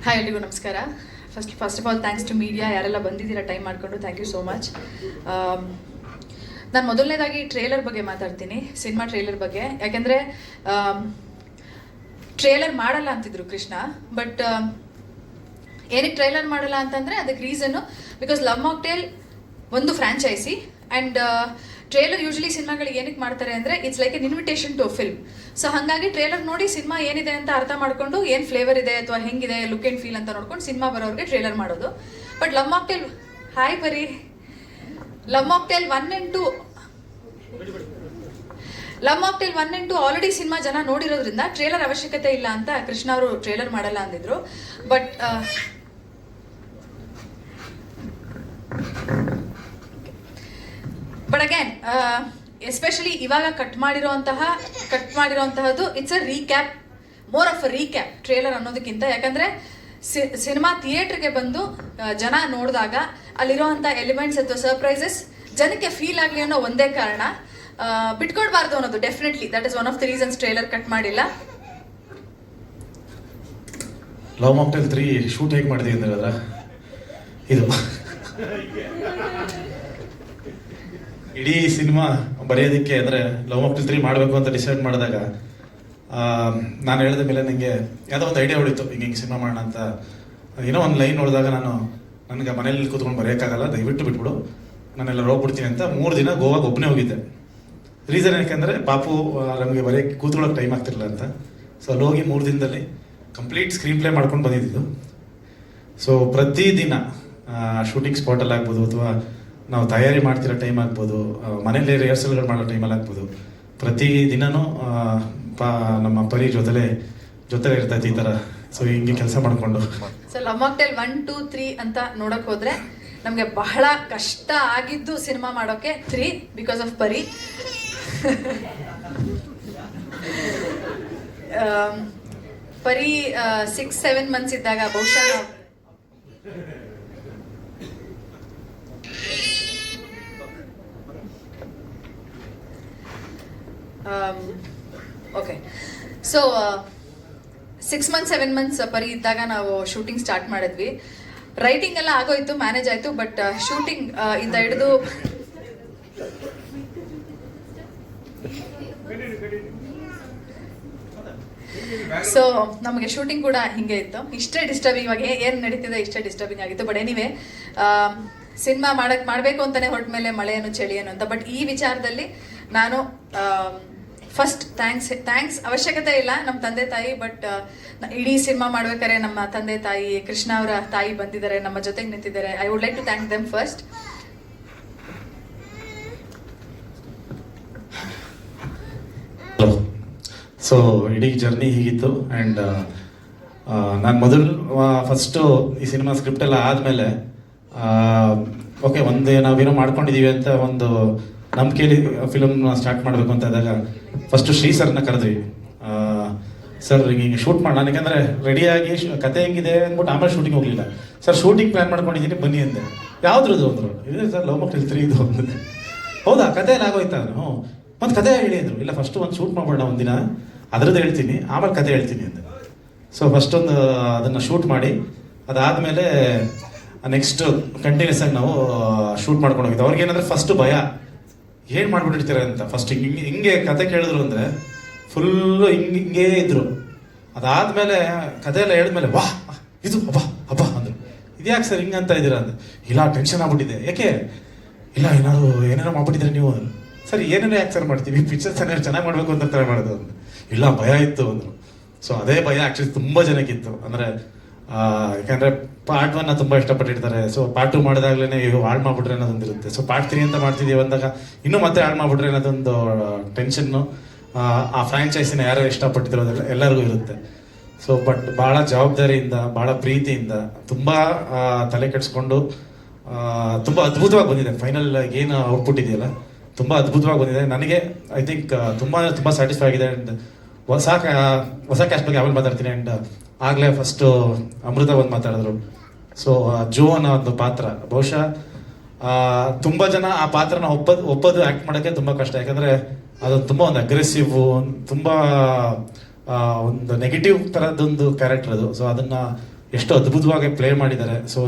Hi ಎಲ್ರಿಗೂ ನಮಸ್ಕಾರ. First of all thanks to media, ಯಾರೆಲ್ಲ ಬಂದಿದ್ದೀರಾ ಟೈಮ್ ಮಾಡಿಕೊಂಡು, ಥ್ಯಾಂಕ್ ಯು ಸೋ ಮಚ್. ನಾನು ಮೊದಲನೇದಾಗಿ ಟ್ರೇಲರ್ ಬಗ್ಗೆ ಮಾತಾಡ್ತೀನಿ, ಸಿನಿಮಾ ಟ್ರೇಲರ್ ಬಗ್ಗೆ. ಯಾಕೆಂದರೆ ಟ್ರೇಲರ್ ಮಾಡಲ್ಲ ಅಂತಿದ್ರು ಕೃಷ್ಣ, ಬಟ್ ಏನಕ್ಕೆ ಟ್ರೇಲರ್ ಮಾಡಲ್ಲ ಅಂತಂದರೆ ಅದಕ್ಕೆ ರೀಸನ್ನು ಬಿಕಾಸ್ ಲವ್ ಮಾಕ್ಟೇಲ್ ಒಂದು ಫ್ರ್ಯಾಂಚೈಸಿ ಆ್ಯಂಡ್ ಟ್ರೇಲರ್ ಯೂಶಲಿ ಸಿನಿಮಾಗಳಿಗೆ ಏನಕ್ಕೆ ಮಾಡ್ತಾರೆ ಅಂದರೆ it's like an invitation to film. So ಹಾಗಾಗಿ ಟ್ರೇಲರ್ ನೋಡಿ ಸಿನಿಮಾ ಏನಿದೆ ಅಂತ ಅರ್ಥ ಮಾಡ್ಕೊಂಡು ಏನು ಫ್ಲೇವರ್ ಇದೆ ಅಥವಾ ಹೆಂಗಿದೆ ಲುಕ್ ಆ್ಯಂಡ್ ಫೀಲ್ ಅಂತ ನೋಡ್ಕೊಂಡು ಸಿನಿಮಾ ಬರೋರಿಗೆ ಟ್ರೇಲರ್ ಮಾಡೋದು. ಬಟ್ ಲವ್ ಮಾಕ್ಟೇಲ್ ಹಾಯ್ ಬರೀ love mocktail 1 and 2 already cinema ಜನ ನೋಡಿರೋದ್ರಿಂದ ಟ್ರೇಲರ್ ಅವಶ್ಯಕತೆ ಇಲ್ಲ ಅಂತ ಕೃಷ್ಣ ಅವರು ಟ್ರೇಲರ್ ಮಾಡಲ್ಲ ಅಂದಿದ್ರು. ಬಟ್ ಅಗೇನ್ ಎಸ್ಪೆಷಲಿ ಇವಾಗ ಕಟ್ ಮಾಡಿರೋಂತಹದ್ದು it's a recap, more of a recap trailer ಅನ್ನೋದಕ್ಕಿಂತ. ಯಾಕಂದ್ರೆ ಸಿನಿಮಾ ಥಿಯೇಟರ್ಗೆ ಬಂದು ಜನ ನೋಡಿದಾಗ ಅಲ್ಲಿರುವಂಥ ಎಲಿಮೆಂಟ್ಸ್ ಅಥವಾ ಸರ್ಪ್ರೈಸಸ್ ಜನಕ್ಕೆ ಫೀಲ್ ಆಗಲಿ ಅನ್ನೋ ಒಂದೇ ಕಾರಣ, ಬಿಟ್ಕೊಡ್ಬಾರ್ದು ಅನ್ನೋದು. Definitely that is one of the reasons trailer cut ಮಾಡಿಲ್ಲ. ಲವ್ ಮಾಕ್ಟೇಲ್ 3 ಶೂಟ್ ಹೇಗೆ ಮಾಡಿದೆ ಅಂದ್ರೆ ಇದು ಇಡೀ ಸಿನಿಮಾ ಬರೆಯೋದಕ್ಕೆ ಅಂದರೆ ಲವ್ ಮಾಕ್ಟೇಲ್ 3 ಮಾಡಬೇಕು ಅಂತ ಡಿಸೈಡ್ ಮಾಡಿದಾಗ ನಾನು ಹೇಳಿದ ಮೇಲೆ ನನಗೆ ಯಾವುದೋ ಒಂದು ಐಡಿಯಾ ಹೊಡಿತು, ಹಿಂಗೆ ಸಿನಿಮಾ ಮಾಡೋಣ ಅಂತ. ಏನೋ ಒಂದು ಲೈನ್ ನೋಡಿದಾಗ ನನಗೆ ಮನೇಲಿ ಕೂತ್ಕೊಂಡು ಬರೆಯೋಕ್ಕಾಗಲ್ಲ, ದಯವಿಟ್ಟು ಬಿಟ್ಬಿಡು, ನಾನೆಲ್ಲ ಹೋಗ್ಬಿಡ್ತೀನಿ ಅಂತ 3 ದಿನ ಗೋವಾಗ ಒಬ್ಬನೇ ಹೋಗಿದ್ದೆ. ರೀಸನ್ ಯಾಕೆಂದರೆ ಪಾಪು ನಮಗೆ ಬರೆಯೋಕ್ಕೆ ಕೂತ್ಕೊಳ್ಳೋಕೆ ಟೈಮ್ ಆಗ್ತಿರಲಿಲ್ಲ ಅಂತ. ಸೊ ಅಲ್ಲಿ ಹೋಗಿ 3 ದಿನದಲ್ಲಿ ಕಂಪ್ಲೀಟ್ ಸ್ಕ್ರೀನ್ ಪ್ಲೇ ಮಾಡ್ಕೊಂಡು ಬಂದಿದ್ದು. ಸೊ ಪ್ರತಿದಿನ ಶೂಟಿಂಗ್ ಸ್ಪಾಟಲ್ಲಿ ಆಗ್ಬೋದು ಅಥವಾ ನಾವು ತಯಾರಿ ಮಾಡ್ತಿರೋ ಟೈಮ್ ಆಗ್ಬೋದು, ಮನೇಲಿ ರಿಹರ್ಸಲ್ಗಳು ಮಾಡೋ ಟೈಮಲ್ಲಿ ಆಗ್ಬೋದು, ಪ್ರತಿ ದಿನನೂ ನಮ್ಮ ಪರಿ ಜೊತೆಲೇ ಇರ್ತೈತೆ ಈ ಥರ. ಸೊ ಹಿಂಗೆ ಕೆಲಸ ಮಾಡಿಕೊಂಡು ಸೊ ಲವ್ ಮಾಕ್ಟೇಲ್ 1, 2, 3 ಅಂತ ನೋಡಕ್ ಹೋದ್ರೆ ನಮಗೆ ಬಹಳ ಕಷ್ಟ ಆಗಿದ್ದು ಸಿನಿಮಾ ಮಾಡೋಕೆ 3 ಬಿಕಾಸ್ ಆಫ್ ಪರಿ. ಪರಿ 6-7 months ಇದ್ದಾಗ ಬಹುಶಃ ಓಕೆ. ಸೊ 6 months 7 months ಪರಿ ಇದ್ದಾಗ ನಾವು ಶೂಟಿಂಗ್ ಸ್ಟಾರ್ಟ್ ಮಾಡಿದ್ವಿ. ರೈಟಿಂಗ್ ಎಲ್ಲ ಆಗೋಯ್ತು, ಮ್ಯಾನೇಜ್ ಆಯ್ತು, ಬಟ್ ಶೂಟಿಂಗ್ ಇಂದ ಹಿಡಿದು ಸೊ ನಮಗೆ ಶೂಟಿಂಗ್ ಕೂಡ ಹಿಂಗೆ ಇತ್ತು. ಇಷ್ಟೇ ಡಿಸ್ಟರ್ಬಿಂಗ್, ಇವಾಗ ಏನು ನಡೀತಿದೆ ಇಷ್ಟೇ ಡಿಸ್ಟರ್ಬಿಂಗ್ ಆಗಿತ್ತು. ಬಟ್ ಎನಿವೆ ಸಿನಿಮಾ ಮಾಡಬೇಕು ಅಂತಾನೆ ಹೊರಟ ಮೇಲೆ ಮಳೆ ಏನು ಚಳಿ ಏನು ಅಂತ. ಬಟ್ ಈ ವಿಚಾರದಲ್ಲಿ ನಾನು ಫಸ್ಟ್ ಥ್ಯಾಂಕ್ಸ್ ಅವಶ್ಯಕತೆ ಇಲ್ಲ ನಮ್ಮ ತಂದೆ ತಾಯಿ, ಬಟ್ ಇಡೀ ಸಿನಿಮಾ ಮಾಡ್ಬೇಕಾದ್ರೆ ನಮ್ಮ ತಂದೆ ತಾಯಿ, ಕೃಷ್ಣ ಅವರ ತಾಯಿ ಬಂದಿದ್ದಾರೆ, ನಮ್ಮ ಜೊತೆಗೆ ನಿಂತಿದ್ದಾರೆ. I would like to thank them first. So ಇಡೀ ಜರ್ನಿ ಹೀಗಿತ್ತು. ಆ್ಯಂಡ್ ನಾನು ಫಸ್ಟು ಈ ಸಿನಿಮಾ ಸ್ಕ್ರಿಪ್ಟ್ ಎಲ್ಲ ಆದಮೇಲೆ ಓಕೆ ನಾವೇನೋ ಮಾಡ್ಕೊಂಡಿದ್ದೀವಿ ಅಂತ ಒಂದು ನಂಬಿಕೆಯಲ್ಲಿ ಫಿಲಮ್ನ ಸ್ಟಾರ್ಟ್ ಮಾಡಬೇಕು ಅಂತ ಇದ್ದಾಗ ಫಸ್ಟು ಶ್ರೀ ಸರ್ನ ಕರೆದ್ವಿ. ಸರ್ ಹಿಂಗೆ ಶೂಟ್ ಮಾಡೋಣ, ಯಾಕಂದರೆ ರೆಡಿಯಾಗಿ ಕತೆ ಹೆಂಗಿದೆ ಅಂದ್ಬಿಟ್ಟು ಆಮೇಲೆ ಶೂಟಿಂಗ್ ಹೋಗಲಿಲ್ಲ. ಸರ್ ಶೂಟಿಂಗ್ ಪ್ಲ್ಯಾನ್ ಮಾಡ್ಕೊಂಡಿದ್ದೀನಿ ಬನ್ನಿ ಅಂದೆ. ಯಾವುದ್ರದ್ದು ಅಂದರು. ಇದೆ ಸರ್ ಲವ್ ಮಾಕ್ಟೇಲ್ 3 ಇದು ಅಂದೆ. ಹೌದಾ, ಕತೆ ಎಲ್ಲ ಆಗೋಯ್ತಾ? ಮತ್ತು ಕತೆ ಹೇಳಿ ಅಂದರು. ಇಲ್ಲ ಫಸ್ಟು ಒಂದು ಶೂಟ್ ಮಾಡೋಣ ಒಂದಿನ, ಅದರದ್ದು ಹೇಳ್ತೀನಿ ಆಮೇಲೆ ಕತೆ ಹೇಳ್ತೀನಿ ಅಂದೆ. ಸೊ ಫಸ್ಟೊಂದು ಅದನ್ನು ಶೂಟ್ ಮಾಡಿ ಅದಾದಮೇಲೆ ನೆಕ್ಸ್ಟ್ ಕಂಟಿನ್ಯೂಸ್ ಆಗಿ ನಾವು ಶೂಟ್ ಮಾಡ್ಕೊಂಡು ಹೋಗಿದ್ದು. ಅವ್ರಿಗೇನಂದರೆ ಫಸ್ಟು ಭಯ, ಏನು ಮಾಡ್ಬಿಟ್ಟಿರ್ತೀರ ಅಂತ. ಫಸ್ಟ್ ಹಿಂಗೆ ಕತೆ ಕೇಳಿದ್ರು ಅಂದರೆ ಫುಲ್ಲು ಹಿಂಗೇ ಇದ್ರು. ಅದಾದಮೇಲೆ ಕತೆ ಎಲ್ಲ ಹೇಳಿದ್ಮೇಲೆ ವಾಹ್ ಇದು ಹಬ್ಬ ಅಂದರು. ಇದ್ಯಾಕೆ ಸರ್ ಹಿಂಗಂತ ಇದ್ದೀರಾ ಅಂದೆ. ಇಲ್ಲ ಟೆನ್ಷನ್ ಆಗ್ಬಿಟ್ಟಿದೆ. ಯಾಕೆ? ಇಲ್ಲ ಏನಾರು ಮಾಡ್ಬಿಟ್ಟಿದ್ರೆ ನೀವು ಅಂದರು. ಸರ್ ಏನೇನೋ ಯಾಕೆ ಸರ್ ಮಾಡ್ತೀವಿ, ಪಿಕ್ಚರ್ ಚೆನ್ನಾಗಿ ಮಾಡಬೇಕು ಅಂತ ಟ್ರೈ ಮಾಡೋದು ಅಂದರು. ಇಲ್ಲ ಭಯ ಇತ್ತು ಅಂದರು. ಸೊ ಅದೇ ಭಯ ಆ್ಯಕ್ಚುಲಿ ತುಂಬ ಜನಕ್ಕಿತ್ತು. ಅಂದರೆ ಯಾಕಂದರೆ ಪಾರ್ಟ್ 1 ತುಂಬ ಇಷ್ಟಪಟ್ಟಿರ್ತಾರೆ. ಸೊ ಪಾರ್ಟ್ 2 ಮಾಡಿದಾಗಲೇ ಹಾಳು ಮಾಡ್ಬಿಟ್ರೆ ಅನ್ನೋದೊಂದಿರುತ್ತೆ. ಸೊ ಪಾರ್ಟ್ 3 ಅಂತ ಮಾಡ್ತಿದ್ದೀವಿ ಅಂದಾಗ ಇನ್ನೂ ಮತ್ತೆ ಹಾಳು ಮಾಡ್ಬಿಟ್ರೆ ಅನ್ನೋದೊಂದು ಟೆನ್ಷನ್ನು ಆ ಫ್ರ್ಯಾಂಚೈಸಿನ ಯಾರು ಇಷ್ಟಪಟ್ಟಿದ್ರು ಅದೆಲ್ಲ ಎಲ್ಲರಿಗೂ ಇರುತ್ತೆ. ಸೊ ಬಟ್ ಭಾಳ ಜವಾಬ್ದಾರಿಯಿಂದ, ಭಾಳ ಪ್ರೀತಿಯಿಂದ, ತುಂಬ ತಲೆ ಕೆಡಿಸ್ಕೊಂಡು ತುಂಬ ಅದ್ಭುತವಾಗಿ ಬಂದಿದೆ. ಫೈನಲ್ ಏನು ಔಟ್ಪುಟ್ ಇದೆಯಲ್ಲ ತುಂಬ ಅದ್ಭುತವಾಗಿ ಬಂದಿದೆ. ನನಗೆ ಐ ಥಿಂಕ್ ತುಂಬ ಸ್ಯಾಟಿಸ್ಫೈ ಆಗಿದೆ. ಆ್ಯಂಡ್ ಹೊಸ ಕ್ಯಾಸ್ಟ್ ಬಗ್ಗೆ ಆಮೇಲೆ ಮಾತಾಡ್ತೀನಿ. ಆ್ಯಂಡ್ ಆಗಲೇ ಫಸ್ಟು ಅಮೃತ ಬಂದು ಮಾತಾಡಿದ್ರು. ಸೊ ಜೋ ಅನ್ನೋ ಒಂದು ಪಾತ್ರ ಬಹುಶಃ ತುಂಬ ಜನ ಆ ಪಾತ್ರನ ಒಪ್ಪೋದು ಆ್ಯಕ್ಟ್ ಮಾಡೋಕ್ಕೆ ತುಂಬ ಕಷ್ಟ. ಯಾಕಂದರೆ ಅದು ತುಂಬ ಒಂದು ಅಗ್ರೆಸಿವ್, ತುಂಬ ಒಂದು ನೆಗೆಟಿವ್ ಥರದ್ದೊಂದು ಕ್ಯಾರೆಕ್ಟರ್ ಅದು. ಸೊ ಅದನ್ನು ಎಷ್ಟು ಅದ್ಭುತವಾಗಿ ಪ್ಲೇ ಮಾಡಿದ್ದಾರೆ. ಸೊ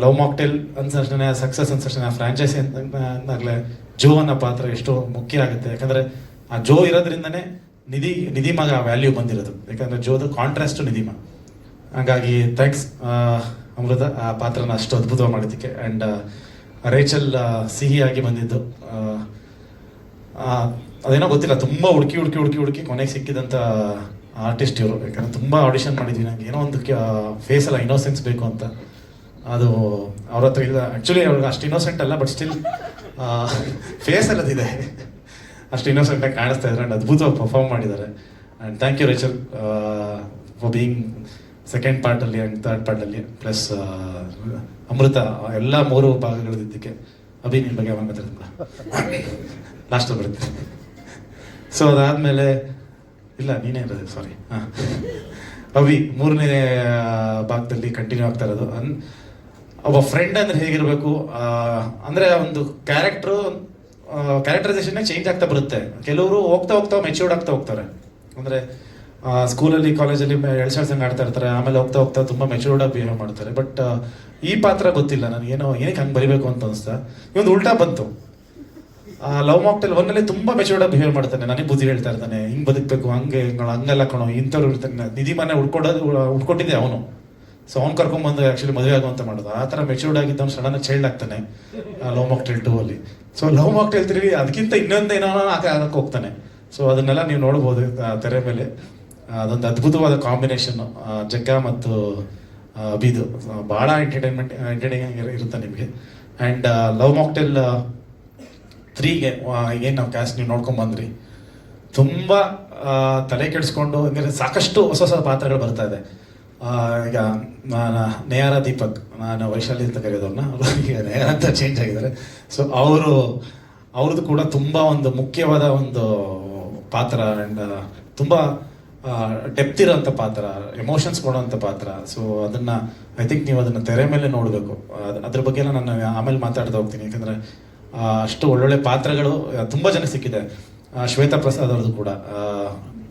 ಲವ್ ಮಾಕ್ಟೇಲ್ ಅನ್ಸರ್ಷಣೆ ಸಕ್ಸಸ್ ಅನ್ಸರ್ಷಣೆ ಆ ಫ್ರಾಂಚೈಸಿ ಅಂದಾಗಲೇ ಜೋ ಅನ್ನೋ ಪಾತ್ರ ಎಷ್ಟು ಮುಖ್ಯ ಆಗುತ್ತೆ. ಯಾಕಂದರೆ ಆ ಜೋ ಇರೋದ್ರಿಂದನೇ ನಿಧಿಮಾಗ ವ್ಯಾಲ್ಯೂ ಬಂದಿರೋದು. ಯಾಕಂದರೆ ಜೋದು ಕಾಂಟ್ರಾಸ್ಟು ನಿಧಿಮ. ಹಾಗಾಗಿ ಥ್ಯಾಂಕ್ಸ್ ಅಮೃತ ಆ ಪಾತ್ರನ ಅಷ್ಟು ಅದ್ಭುತವಾಗಿ ಮಾಡಿದ್ದಕ್ಕೆ. ಆ್ಯಂಡ್ ರೇಚಲ್ ಸಿಹಿಯಾಗಿ ಬಂದಿದ್ದು ಅದೇನೋ ಗೊತ್ತಿಲ್ಲ, ತುಂಬ ಹುಡುಕಿ ಕೊನೆಗೆ ಸಿಕ್ಕಿದಂಥ ಆರ್ಟಿಸ್ಟ್ ಇವರು. ಯಾಕಂದರೆ ತುಂಬ ಆಡಿಷನ್ ಮಾಡಿದ್ವಿ, ನನಗೆ ಏನೋ ಒಂದು ಫೇಸಲ್ಲ ಇನ್ನೋಸೆನ್ಸ್ ಬೇಕು ಅಂತ. ಅದು ಅವ್ರ ಹತ್ರ ಇಲ್ಲ. ಆ್ಯಕ್ಚುಲಿ ಅವ್ರಿಗೆ ಅಷ್ಟು ಇನ್ನೋಸೆಂಟ್ ಅಲ್ಲ, ಬಟ್ ಸ್ಟಿಲ್ ಫೇಸ್ ಅಲ್ಲದಿದೆ, ಅಷ್ಟು ಇನ್ನೋಸೆಂಟಾಗಿ ಕಾಣಿಸ್ತಾ ಇದ್ದಾರೆ. ಆ್ಯಂಡ್ ಅದ್ಭುತವಾಗಿ ಪರ್ಫಾರ್ಮ್ ಮಾಡಿದ್ದಾರೆ. And thank you Rachel for being second ಪಾರ್ಟಲ್ಲಿ ಆ್ಯಂಡ್ ಥರ್ಡ್ ಪಾರ್ಟಲ್ಲಿ. ಪ್ಲಸ್ ಅಮೃತ ಎಲ್ಲ 3 ಭಾಗಗಳಿದ್ದಕ್ಕೆ. ಅಭಿ ನಿಮ್ಮ ಬಗ್ಗೆ ಮಾತಾಡ್ತೀನಿ, ಲಾಸ್ಟಲ್ಲಿ ಬರುತ್ತೆ. ಸೊ ಅದಾದಮೇಲೆ ಇಲ್ಲ ನೀನೇ ಇರೋದು, ಸಾರಿ. ಹಾಂ, ಅಭಿ 3ನೇ ಭಾಗದಲ್ಲಿ ಕಂಟಿನ್ಯೂ ಆಗ್ತಾ ಇರೋದು. ಒಬ್ಬ ಫ್ರೆಂಡ್ ಅಂದರೆ ಹೇಗಿರಬೇಕು ಅಂದರೆ ಒಂದು ಕ್ಯಾರೆಕ್ಟರೈಸೇಷನ್ನೇ ಚೇಂಜ್ ಆಗ್ತಾ ಬರುತ್ತೆ. ಕೆಲವರು ಹೋಗ್ತಾ ಮೆಚ್ಯೂರ್ಡ್ ಆಗ್ತಾ ಹೋಗ್ತಾರೆ. ಅಂದರೆ ಸ್ಕೂಲಲ್ಲಿ ಕಾಲೇಜಲ್ಲಿ ಎಳ್ಸಂಗೆ ಆಡ್ತಾ ಇರ್ತಾರೆ, ಆಮೇಲೆ ಹೋಗ್ತಾ ತುಂಬ ಮೆಚ್ಯೂರ್ಡಾಗಿ ಬಿಹೇವ್ ಮಾಡ್ತಾರೆ. ಬಟ್ ಈ ಪಾತ್ರ ಗೊತ್ತಿಲ್ಲ ನನಗೇನೋ ಏನಕ್ಕೆ ಹಂಗೆ ಬರಿಬೇಕು ಅಂತ ಅನಿಸ್ತಾ. ಇವೊಂದು ಉಲ್ಟಾ ಬಂತು. ಲವ್ ಮಾಕ್ಟೇಲ್ 1ನಲ್ಲಿ ತುಂಬ ಮೆಚ್ಯೂರ್ಡಾಗಿ ಬಿಹೇವ್ ಮಾಡ್ತಾನೆ, ನನಗೆ ಬುದ್ಧಿ ಹೇಳ್ತಾ ಇರ್ತಾನೆ, ಹಿಂಗೆ ಬದುಕಬೇಕು, ಹಂಗೆಲ್ಲ ಕಣೋ ಇಂಥವ್ರು ಇರ್ತಾನೆ. ನಿಧಿ ಮನೆ ಉಟ್ಕೊಟ್ಟಿದ್ದೆ ಅವನು. ಸೊ ಅವ್ನು ಕರ್ಕೊಂಡ್ಬಂದು ಆ್ಯಕ್ಚುಲಿ ಮದುವೆ ಆಗುವಂತ ಮಾಡೋದು. ಆ ಥರ ಮೆಚ್ಯೂರ್ಡ್ ಆಗಿದ್ದವನು ಸಡನ್ನಾಗಿ ಚೈಲ್ಡ್ ಆಗ್ತಾನೆ ಲವ್ ಮಾಕ್ಟೇಲ್ 2 ಅಲ್ಲಿ. ಸೊ ಲವ್ ಮಾಕ್ಟೇಲ್ 3 ಅದಕ್ಕಿಂತ ಇನ್ನೊಂದೇನೋ ಆಗಕ್ಕೆ ಹೋಗ್ತಾನೆ. ಸೊ ಅದನ್ನೆಲ್ಲ ನೀವು ನೋಡ್ಬೋದು ತೆರೆ ಮೇಲೆ. ಅದೊಂದು ಅದ್ಭುತವಾದ ಕಾಂಬಿನೇಷನ್ನು ಜಗ್ಗ ಮತ್ತು ಅಭಿದು. ಭಾಳ ಎಂಟರ್ಟೈನಿಂಗ್ ಇರುತ್ತೆ ನಿಮಗೆ. ಆ್ಯಂಡ್ ಲವ್ ಮಾಕ್ಟೇಲ್ 3ಗೆ ಏನು ನಾವು ಕ್ಯಾಸ್ಟ್ ನೀವು ನೋಡ್ಕೊಂಬಂದ್ರಿ, ತುಂಬ ತಲೆ ಕೆಡಿಸ್ಕೊಂಡು ಅಂದರೆ ಸಾಕಷ್ಟು ಹೊಸ ಪಾತ್ರಗಳು ಬರ್ತಾ ಇದೆ. ಈಗ ನೇಹಾರ ದೀಪಕ್, ನಾನು ವೈಶಾಲಿ ಅಂತ ಕರೆಯೋದವ್ರನ್ನ, ಈಗ ನೇಹಾರ ಅಂತ ಚೇಂಜ್ ಆಗಿದ್ದಾರೆ. ಸೊ ಅವ್ರದ್ದು ಕೂಡ ತುಂಬ ಒಂದು ಮುಖ್ಯವಾದ ಒಂದು ಪಾತ್ರ. ಆ್ಯಂಡ್ ತುಂಬ ಡೆಪ್ತ್ ಇರೋಂಥ ಪಾತ್ರ, ಎಮೋಷನ್ಸ್ ಕೊಡೋವಂಥ ಪಾತ್ರ. ಸೊ ಅದನ್ನು ಐ ಥಿಂಕ್ ನೀವು ಅದನ್ನು ತೆರೆ ಮೇಲೆ ನೋಡಬೇಕು. ಅದ್ರ ಬಗ್ಗೆ ಎಲ್ಲ ನಾನು ಆಮೇಲೆ ಮಾತಾಡ್ತಾ ಹೋಗ್ತೀನಿ. ಯಾಕಂದರೆ ಅಷ್ಟು ಒಳ್ಳೊಳ್ಳೆ ಪಾತ್ರಗಳು ತುಂಬ ಜನ ಸಿಕ್ಕಿದೆ. ಶ್ವೇತಾ ಪ್ರಸಾದ್ ಅವ್ರದ್ದು ಕೂಡ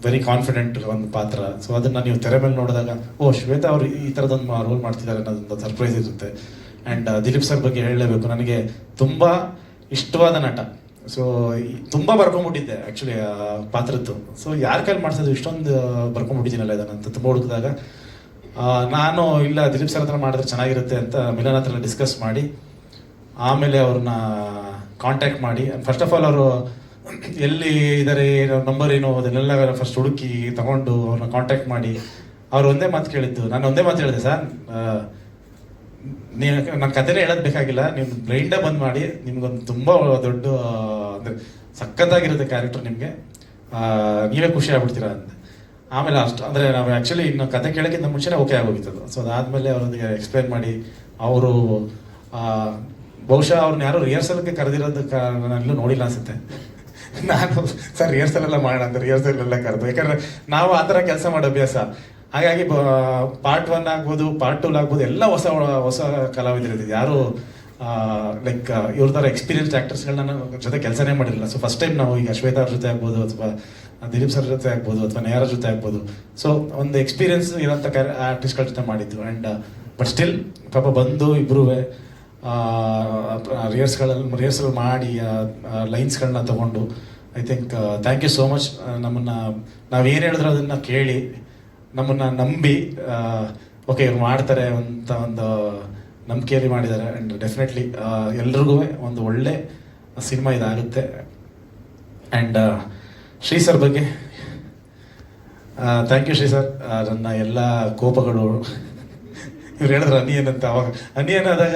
ವೆರಿ ಕಾನ್ಫಿಡೆಂಟ್ ಒಂದು ಪಾತ್ರ. ಸೊ ಅದನ್ನು ನೀವು ತೆರೆ ಮೇಲೆ ನೋಡಿದಾಗ ಶ್ವೇತಾ ಅವರು ಈ ಥರದೊಂದು ರೋಲ್ ಮಾಡ್ತಿದ್ದಾರೆ ಅನ್ನೋದೊಂದು ಸರ್ಪ್ರೈಸ್ ಇರುತ್ತೆ. ಆ್ಯಂಡ್ ದಿಲೀಪ್ ಸರ್ ಬಗ್ಗೆ ಹೇಳಲೇಬೇಕು, ನನಗೆ ತುಂಬ ಇಷ್ಟವಾದ ನಟ. ಸೊ ತುಂಬ ಬರ್ಕೊಂಬಿಟ್ಟಿದ್ದೆ ಆ್ಯಕ್ಚುಲಿ ಆ ಪಾತ್ರದ್ದು. ಸೊ ಯಾರ ಕೈಲಿ ಮಾಡ್ಸೋದು ಇಷ್ಟೊಂದು ಬರ್ಕೊಂಬಿಟ್ಟಿದ್ದೀನಲ್ಲ ಇದನ್ನಂತ ತುಂಬ ಹುಡುಕಿದಾಗ ನಾನು ಇಲ್ಲ ದಿಲೀಪ್ ಸರ್ ಹತ್ರ ಮಾಡಿದ್ರೆ ಚೆನ್ನಾಗಿರುತ್ತೆ ಅಂತ ಮಿಲನ್ ಹತ್ರ ಡಿಸ್ಕಸ್ ಮಾಡಿ ಆಮೇಲೆ ಅವ್ರನ್ನ ಕಾಂಟ್ಯಾಕ್ಟ್ ಮಾಡಿ, ಫಸ್ಟ್ ಆಫ್ ಆಲ್ ಅವರು ಎಲ್ಲಿ ಇದ್ದಾರೆ, ನಂಬರ್ ಏನು, ಅದನ್ನೆಲ್ಲ ಫಸ್ಟ್ ಹುಡುಕಿ ತಗೊಂಡು ಅವ್ರನ್ನ ಕಾಂಟ್ಯಾಕ್ಟ್ ಮಾಡಿ ಅವ್ರು ಒಂದೇ ಮಾತು ಕೇಳಿದ್ದು. ನಾನು ಒಂದೇ ಮಾತು ಹೇಳಿದೆ, ಸರ್ ನೀವು ನನ್ನ ಕಥೆನೇ ಹೇಳೋದು ಬೇಕಾಗಿಲ್ಲ, ನೀವು ಬ್ಲೈಂಡೇ ಬಂದ್ ಮಾಡಿ, ನಿಮ್ಗೊಂದು ತುಂಬ ದೊಡ್ಡ ಅಂದರೆ ಸಖತ್ತಾಗಿರುತ್ತೆ ಕ್ಯಾರೆಕ್ಟರ್, ನಿಮಗೆ ನೀವೇ ಖುಷಿ ಆಗ್ಬಿಡ್ತೀರಾ ಅಂತ. ಆಮೇಲೆ ಅಷ್ಟು ಅಂದರೆ ನಾವು ಆ್ಯಕ್ಚುಲಿ ಇನ್ನು ಕತೆ ಕೇಳೋಕ್ಕಿಂತ ಮುಂಚೆನೇ ಓಕೆ ಆಗೋಗಿತ್ತದು. ಸೊ ಅದಾದಮೇಲೆ ಅವ್ರೊಂದಿಗೆ ಎಕ್ಸ್ಪ್ಲೈನ್ ಮಾಡಿ ಅವರು ಬಹುಶಃ ಅವ್ರನ್ನ ಯಾರು ರಿಹರ್ಸಲ್ಗೆ ಕರೆದಿರೋದಕ್ಕೆ ನಾನೆಲ್ಲೂ ನೋಡಿಲ್ಲ ಅನಿಸುತ್ತೆ. ನಾನು ಸರ್ ರಿಹರ್ಸಲ್ ಎಲ್ಲ ಮಾಡೋಣ ಅಂತ ರಿಹರ್ಸಲ್ ಎಲ್ಲ ಕರೆದು, ಯಾಕಂದರೆ ನಾವು ಆ ಥರ ಕೆಲಸ ಮಾಡೋ ಅಭ್ಯಾಸ. ಹಾಗಾಗಿ ಪಾರ್ಟ್ 1 ಆಗ್ಬೋದು, ಪಾರ್ಟ್ 2 ಆಗ್ಬೋದು, ಎಲ್ಲ ಹೊಸ ಕಲಾವಿದರಿದ್ದೀವಿ. ಯಾರು ಲೈಕ್ ಇವ್ರ ಥರ ಎಕ್ಸ್ಪೀರಿಯನ್ಸ್ಡ್ ಆ್ಯಕ್ಟರ್ಸ್ಗಳನ್ನ ಜೊತೆ ಕೆಲಸನೇ ಮಾಡಿರಲಿಲ್ಲ. ಸೊ ಫಸ್ಟ್ ಟೈಮ್ ನಾವು ಈಗ ಶ್ವೇತಾ ಅವ್ರ ಜೊತೆ ಆಗ್ಬೋದು, ಅಥವಾ ದಿಲೀಪ್ ಸರ್ ಜೊತೆ ಆಗ್ಬೋದು, ಅಥವಾ ನೇಹಾರ ಜೊತೆ ಆಗ್ಬೋದು. ಸೊ ಒಂದು ಎಕ್ಸ್ಪೀರಿಯನ್ಸ್ ಇರೋಂಥ ಆರ್ಟಿಸ್ಟ್ಗಳ ಜೊತೆ ಮಾಡಿದ್ದು. ಆ್ಯಂಡ್ ಬಟ್ ಸ್ಟಿಲ್ ಪಾಪ ಬಂದು ಇಬ್ಬರೂ ರಿಹರ್ಸಲ್ ಮಾಡಿ ಲೈನ್ಸ್ಗಳನ್ನ ತಗೊಂಡು I think thank you so much. ನಮ್ಮನ್ನು ನಾವೇನು ಹೇಳಿದ್ರು ಅದನ್ನು ಕೇಳಿ ನಮ್ಮನ್ನು ನಂಬಿ ಓಕೆ ಇವ್ರು ಮಾಡ್ತಾರೆ ಅಂತ ಒಂದು ನಂಬಿಕೆಯಲ್ಲಿ ಮಾಡಿದ್ದಾರೆ. ಆ್ಯಂಡ್ ಡೆಫಿನೆಟ್ಲಿ ಎಲ್ರಿಗೂ ಒಂದು ಒಳ್ಳೆ ಸಿನಿಮಾ ಇದಾಗುತ್ತೆ. ಆ್ಯಂಡ್ ಶ್ರೀ ಸರ್ ಬಗ್ಗೆ ಥ್ಯಾಂಕ್ ಯು ಶ್ರೀ ಸರ್. ನನ್ನ ಎಲ್ಲ ಕೋಪಗಳು ಇವ್ರು ಹೇಳಿದ್ರು ಅನಿಯನ್ ಅಂತ, ಅವಾಗ ಅನಿಯನ್ ಆದಾಗ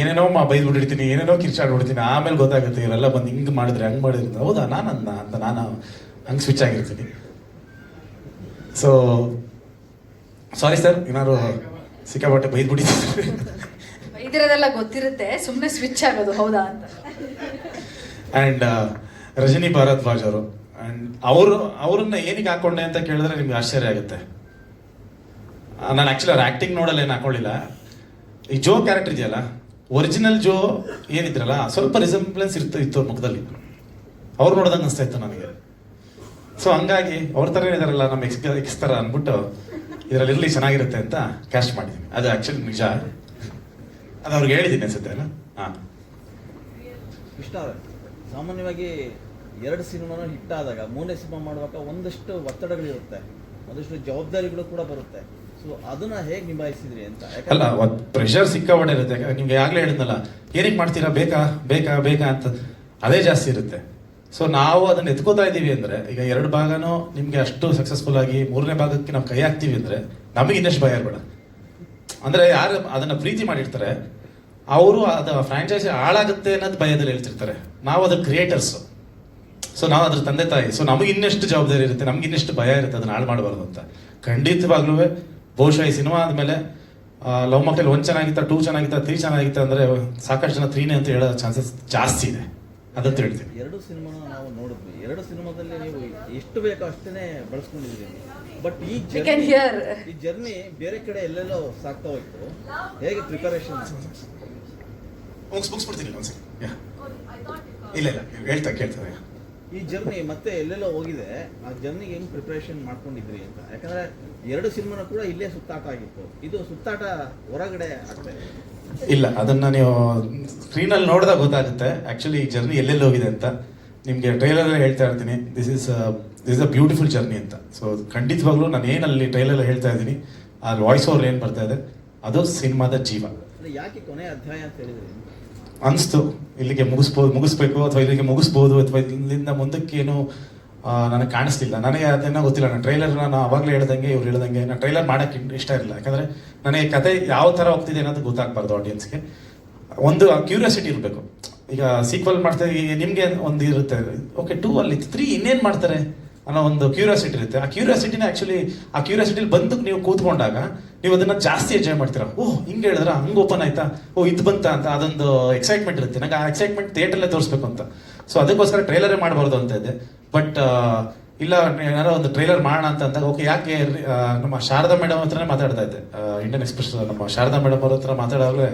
ಏನೇನೋ ಬೈದ್ಬಿಟ್ಟಿರ್ತೀನಿ, ಏನೇನೋ ಕಿರ್ಚಾಡ್ಬಿಡ್ತೀನಿ. ಆಮೇಲೆ ಗೊತ್ತಾಗುತ್ತೆ ಇವರೆಲ್ಲ ಬಂದು ಹಿಂಗೆ ಮಾಡಿದ್ರೆ ಹಂಗೆ ಮಾಡಿದ್ರೆ ಹೌದಾ ನಾನಂದ ಅಂತ ನಾನು ಹಂಗೆ ಸ್ವಿಚ್ ಆಗಿರ್ತೀನಿ. ಸೊ ಸಾರಿ ಸರ್, ಏನಾದ್ರು ಸಿಕ್ಕಾಪಟ್ಟೆ ಬೈದ್ಬಿಟ್ಟಿದ್ದೀನಿ. ಬೈದಿರೋದೆಲ್ಲ ಗೊತ್ತಿರುತ್ತೆ, ಸುಮ್ಮನೆ ಸ್ವಿಚ್ ಆಗೋದು ಹೌದಾ ಅಂತ. ಆ್ಯಂಡ್ ರಜನಿ ಭಾರದ್ವಾಜ್ ಅವರು, ಆ್ಯಂಡ್ ಅವ್ರನ್ನ ಏನಕ್ಕೆ ಹಾಕೊಂಡೆ ಅಂತ ಕೇಳಿದ್ರೆ ನಿಮ್ಗೆ ಆಶ್ಚರ್ಯ ಆಗುತ್ತೆ. ನಾನು ಆ್ಯಕ್ಚುಲಿ ಅವ್ರ ಆ್ಯಕ್ಟಿಂಗ್ ನೋಡಲ್ಲ ಏನು ಹಾಕೊಳ್ಳಿಲ್ಲ. ಈ ಜೋ ಕ್ಯಾರೆಕ್ಟರ್ ಇದೆಯಲ್ಲ, ಒರಿಜಿನಲ್ ಜೋ ಏನಿದ್ರಲ್ಲ ಸ್ವಲ್ಪ ರಿಸೆಂಬ್ಲೆನ್ಸ್ ಇತ್ತು ಅವ್ರ ಮುಖದಲ್ಲಿ. ಅವ್ರು ನೋಡ್ದಂಗೆ ಅನಿಸ್ತಾ ಇತ್ತು ನನಗೆ. ಸೊ ಹಂಗಾಗಿ ಅವ್ರ ಥರ ಇದಾರಲ್ಲ ನಮ್ಮ ಎಕ್ಸ್ ಥರ ಅಂದ್ಬಿಟ್ಟು ಇದರಲ್ಲಿ ಚೆನ್ನಾಗಿರುತ್ತೆ ಅಂತ ಕ್ಯಾಸ್ಟ್ ಮಾಡಿದ್ದೀನಿ. ಅದು ಆ್ಯಕ್ಚುಲಿ ನಿಜ, ಅದು ಅವ್ರಿಗೆ ಹೇಳಿದ್ದೀನಿ ಅನ್ಸುತ್ತೆ ಅಲ್ಲ. ಹಾಂ, ಇಷ್ಟ ಸಾಮಾನ್ಯವಾಗಿ 2 ಸಿನಿಮಾನು ಹಿಟ್ ಆದಾಗ 3ನೇ ಸಿನಿಮಾ ಮಾಡುವಾಗ ಒಂದಷ್ಟು ಒತ್ತಡಗಳಿರುತ್ತೆ, ಒಂದಷ್ಟು ಜವಾಬ್ದಾರಿಗಳು ಕೂಡ ಬರುತ್ತೆ. ಸೊ ಅದನ್ನ ಹೇಗೆ ನಿಭಾಯಿಸಿದ್ರಿ ಅಂತ? ಅಲ್ಲ, ಪ್ರೆಷರ್ ಸಿಕ್ಕಾಪಟ್ಟೆ ಇರುತ್ತೆ. ನಿಮ್ಗೆ ಆಗಲೇ ಹೇಳಿದ್ನಲ್ಲ, ಏನಕ್ಕೆ ಮಾಡ್ತೀರಾ, ಬೇಕಾ ಬೇಕಾ ಬೇಕಾ ಅಂತ ಅದೇ ಜಾಸ್ತಿ ಇರುತ್ತೆ. ಸೊ ನಾವು ಅದನ್ನ ಎತ್ಕೋತಾ ಇದ್ದೀವಿ ಅಂದರೆ, ಈಗ 2 ಭಾಗನೂ ನಿಮಗೆ ಅಷ್ಟು ಸಕ್ಸಸ್ಫುಲ್ ಆಗಿ 3ನೇ ಭಾಗಕ್ಕೆ ನಾವು ಕೈ ಹಾಕ್ತೀವಿ ಅಂದರೆ ನಮಗೆ ಇನ್ನಷ್ಟು ಭಯ ಇರಬೇಡ. ಅಂದರೆ ಯಾರು ಅದನ್ನು ಪ್ರೀತಿ ಮಾಡಿರ್ತಾರೆ ಅವರು ಅದು ಫ್ರಾಂಚೈಸಿ ಹಾಳಾಗುತ್ತೆ ಅನ್ನೋದು ಭಯದಲ್ಲಿ ಹೇಳ್ತಿರ್ತಾರೆ. ನಾವು ಅದ್ರ ಕ್ರಿಯೇಟರ್ಸು, ಸೊ ನಾವು ಅದ್ರ ತಂದೆ ತಾಯಿ. ಸೊ ನಮಗೆ ಇನ್ನೆಷ್ಟು ಜವಾಬ್ದಾರಿ ಇರುತ್ತೆ, ನಮ್ಗೆ ಇನ್ನೆಷ್ಟು ಭಯ ಇರುತ್ತೆ ಅದನ್ನ ಹಾಳು ಮಾಡಬಾರ್ದು ಅಂತ. ಖಂಡಿತವಾಗ್ಲೂ ಬಹುಶಃ ಈ ಸಿನಿಮಾ ಆದಮೇಲೆ ಲವ್ ಮಾಕ್ಟೇಲ್ 1 ಚೆನ್ನಾಗಿತ್ತ, 2 ಚೆನ್ನಾಗಿತ್ತ, 3 ಚೆನ್ನಾಗಿತ್ತ ಅಂದರೆ ಸಾಕಷ್ಟು ಜನ 3ನೇ ಅಂತ ಹೇಳೋ ಚಾನ್ಸಸ್ ಜಾಸ್ತಿ ಇದೆ. ಅದಂತ ಹೇಳ್ತೀನಿ. 2 ಸಿನಿಮಾನ ನಾವು ನೋಡಿದ್ವಿ. 2 ಸಿನಿಮಾದಲ್ಲಿ ನೀವು ಎಷ್ಟು ಬೇಕೋ ಅಷ್ಟೇ ಬಳಸ್ಕೊಂಡಿದ್ದೀರಿ. ಬಟ್ ಈ ಜರ್ನಿ ಬೇರೆ ಕಡೆ ಎಲ್ಲೆಲ್ಲೋ ಸಾಕ್ತಾ ಹೋಯ್ತು. ಹೇಗೆ ಪ್ರಿಪರೇಷನ್? ಮುಗಿಸ್ಬಿಡ್ತೀನಿ ಒಂದ್ಸರಿ. ಇಲ್ಲ ಇಲ್ಲ, ಕೇಳ್ತಾರೆ. ಈ ಜರ್ನಿ ಮತ್ತೆ ಎಲ್ಲೆಲ್ಲೋ ಹೋಗಿದೆ, ಆ ಜರ್ನಿಗೆ ಹೆಂಗ್ ಪ್ರಿಪರೇಷನ್ ಮಾಡ್ಕೊಂಡಿದ್ರಿ ಅಂತ? ಯಾಕಂದ್ರೆ 2 ಸಿನಿಮಾನ ಕೂಡ ಇಲ್ಲೇ ಸುತ್ತಾಟ ಆಗಿತ್ತು, ಇದು ಸುತ್ತಾಟ ಹೊರಗಡೆ ಆಗ್ತಾ ಇದೆ. ಇಲ್ಲ, ಅದನ್ನ ನೀವು ಸ್ಕ್ರೀನಲ್ಲಿ ನೋಡಿದಾಗ ಗೊತ್ತಾಗುತ್ತೆ ಆ್ಯಕ್ಚುಲಿ ಈ ಜರ್ನಿ ಎಲ್ಲೆಲ್ಲಿ ಹೋಗಿದೆ ಅಂತ. ನಿಮಗೆ ಟ್ರೈಲರ್ ಹೇಳ್ತಾ ಇರ್ತೀನಿ, this is a beautiful journey ಅಂತ. ಸೊ ಖಂಡಿತವಾಗ್ಲೂ ನಾನು ಏನಲ್ಲಿ ಟ್ರೈಲರ್ ಹೇಳ್ತಾ ಇದ್ದೀನಿ, ಆ ವಾಯ್ಸ್ ಓವರ್ ಏನು ಬರ್ತಾ ಇದೆ ಅದು ಸಿನಿಮಾದ ಜೀವ. ಯಾಕೆ ಕೊನೆ ಅಧ್ಯಾಯ ಅಂತ ಹೇಳಿದ್ರಿ ಅನಿಸ್ತು, ಇಲ್ಲಿಗೆ ಮುಗಿಸ್ಬೇಕು ಅಥವಾ ಇಲ್ಲಿಗೆ ಮುಗಿಸ್ಬೋದು ಅಥವಾ ಇಲ್ಲಿಂದ ಮುಂದಕ್ಕೇನು ನನಗೆ ಕಾಣಿಸ್ತಿಲ್ಲ. ನನಗೆ ಅದೇನೋ ಗೊತ್ತಿಲ್ಲ. ನಾನು ಟ್ರೈಲರ್ ನಾನು ಅವಾಗಲೇ ಹೇಳ್ದಂಗೆ ಇವ್ರು ಹೇಳ್ದಂಗೆ ನಾನು ಟ್ರೈಲರ್ ಮಾಡೋಕ್ಕೆ ಇಷ್ಟ ಇರಲಿಲ್ಲ. ಯಾಕಂದರೆ ನನಗೆ ಕತೆ ಯಾವ ಥರ ಹೋಗ್ತಿದೆ ಅನ್ನೋದು ಗೊತ್ತಾಗಬಾರ್ದು ಆಡಿಯನ್ಸ್ಗೆ. ಒಂದು ಕ್ಯೂರಿಯಾಸಿಟಿ ಇರಬೇಕು. ಈಗ ಸೀಕ್ವಲ್ ಮಾಡ್ತಾ ನಿಮಗೆ ಒಂದು ಇರುತ್ತೆ, ಓಕೆ 2 ಅಲ್ಲಿ 3 ಇನ್ನೇನು ಮಾಡ್ತಾರೆ ಅನ್ನೋ ಒಂದು ಕ್ಯೂರಿಯಾಸಿಟಿ ಇರುತ್ತೆ. ಆ ಕ್ಯೂರಿಯಾಸಿಟಿನ ಆ್ಯಕ್ಚುಲಿ ಆ ಕ್ಯೂರಿಯಾಸಿಟಿಲಿ ಬಂದು ನೀವು ಕೂತ್ಕೊಂಡಾಗ ನೀವು ಅದನ್ನು ಜಾಸ್ತಿ ಎಂಜಾಯ್ ಮಾಡ್ತೀರಾ. ಓಹ್ ಹಿಂಗೆ ಹೇಳಿದ್ರ, ಹಂಗೆ ಓಪನ್ ಆಯ್ತಾ, ಓ ಇದು ಬಂತ ಅಂತ ಅದೊಂದು ಎಕ್ಸೈಟ್ಮೆಂಟ್ ಇರುತ್ತೆ. ನನಗೆ ಆ ಎಕ್ಸೈಟ್ಮೆಂಟ್ ಥಿಯೇಟರಲ್ಲೇ ತೋರಿಸ್ಬೇಕು ಅಂತ. ಸೊ ಅದಕ್ಕೋಸ್ಕರ ಟ್ರೈಲರೇ ಮಾಡಬಾರ್ದು ಅಂತ ಇದೆ. ಬಟ್ ಇಲ್ಲ, ಏನಾರೋ ಒಂದು ಟ್ರೈಲರ್ ಮಾಡೋಣ ಅಂತ ಅಂದಾಗ ಓಕೆ ಯಾಕೆ ನಮ್ಮ ಶಾರದಾ ಮೇಡಮ್ ಹತ್ರನೇ ಮಾತಾಡ್ತಾ ಇದ್ದೆ, ಇಂಡಿಯನ್ ಎಕ್ಸ್ಪ್ರೆಸ್ ನಮ್ಮ ಶಾರದಾ ಮೇಡಮ್ ಅವ್ರ ಹತ್ರ ಮಾತಾಡೋದ್ರೆ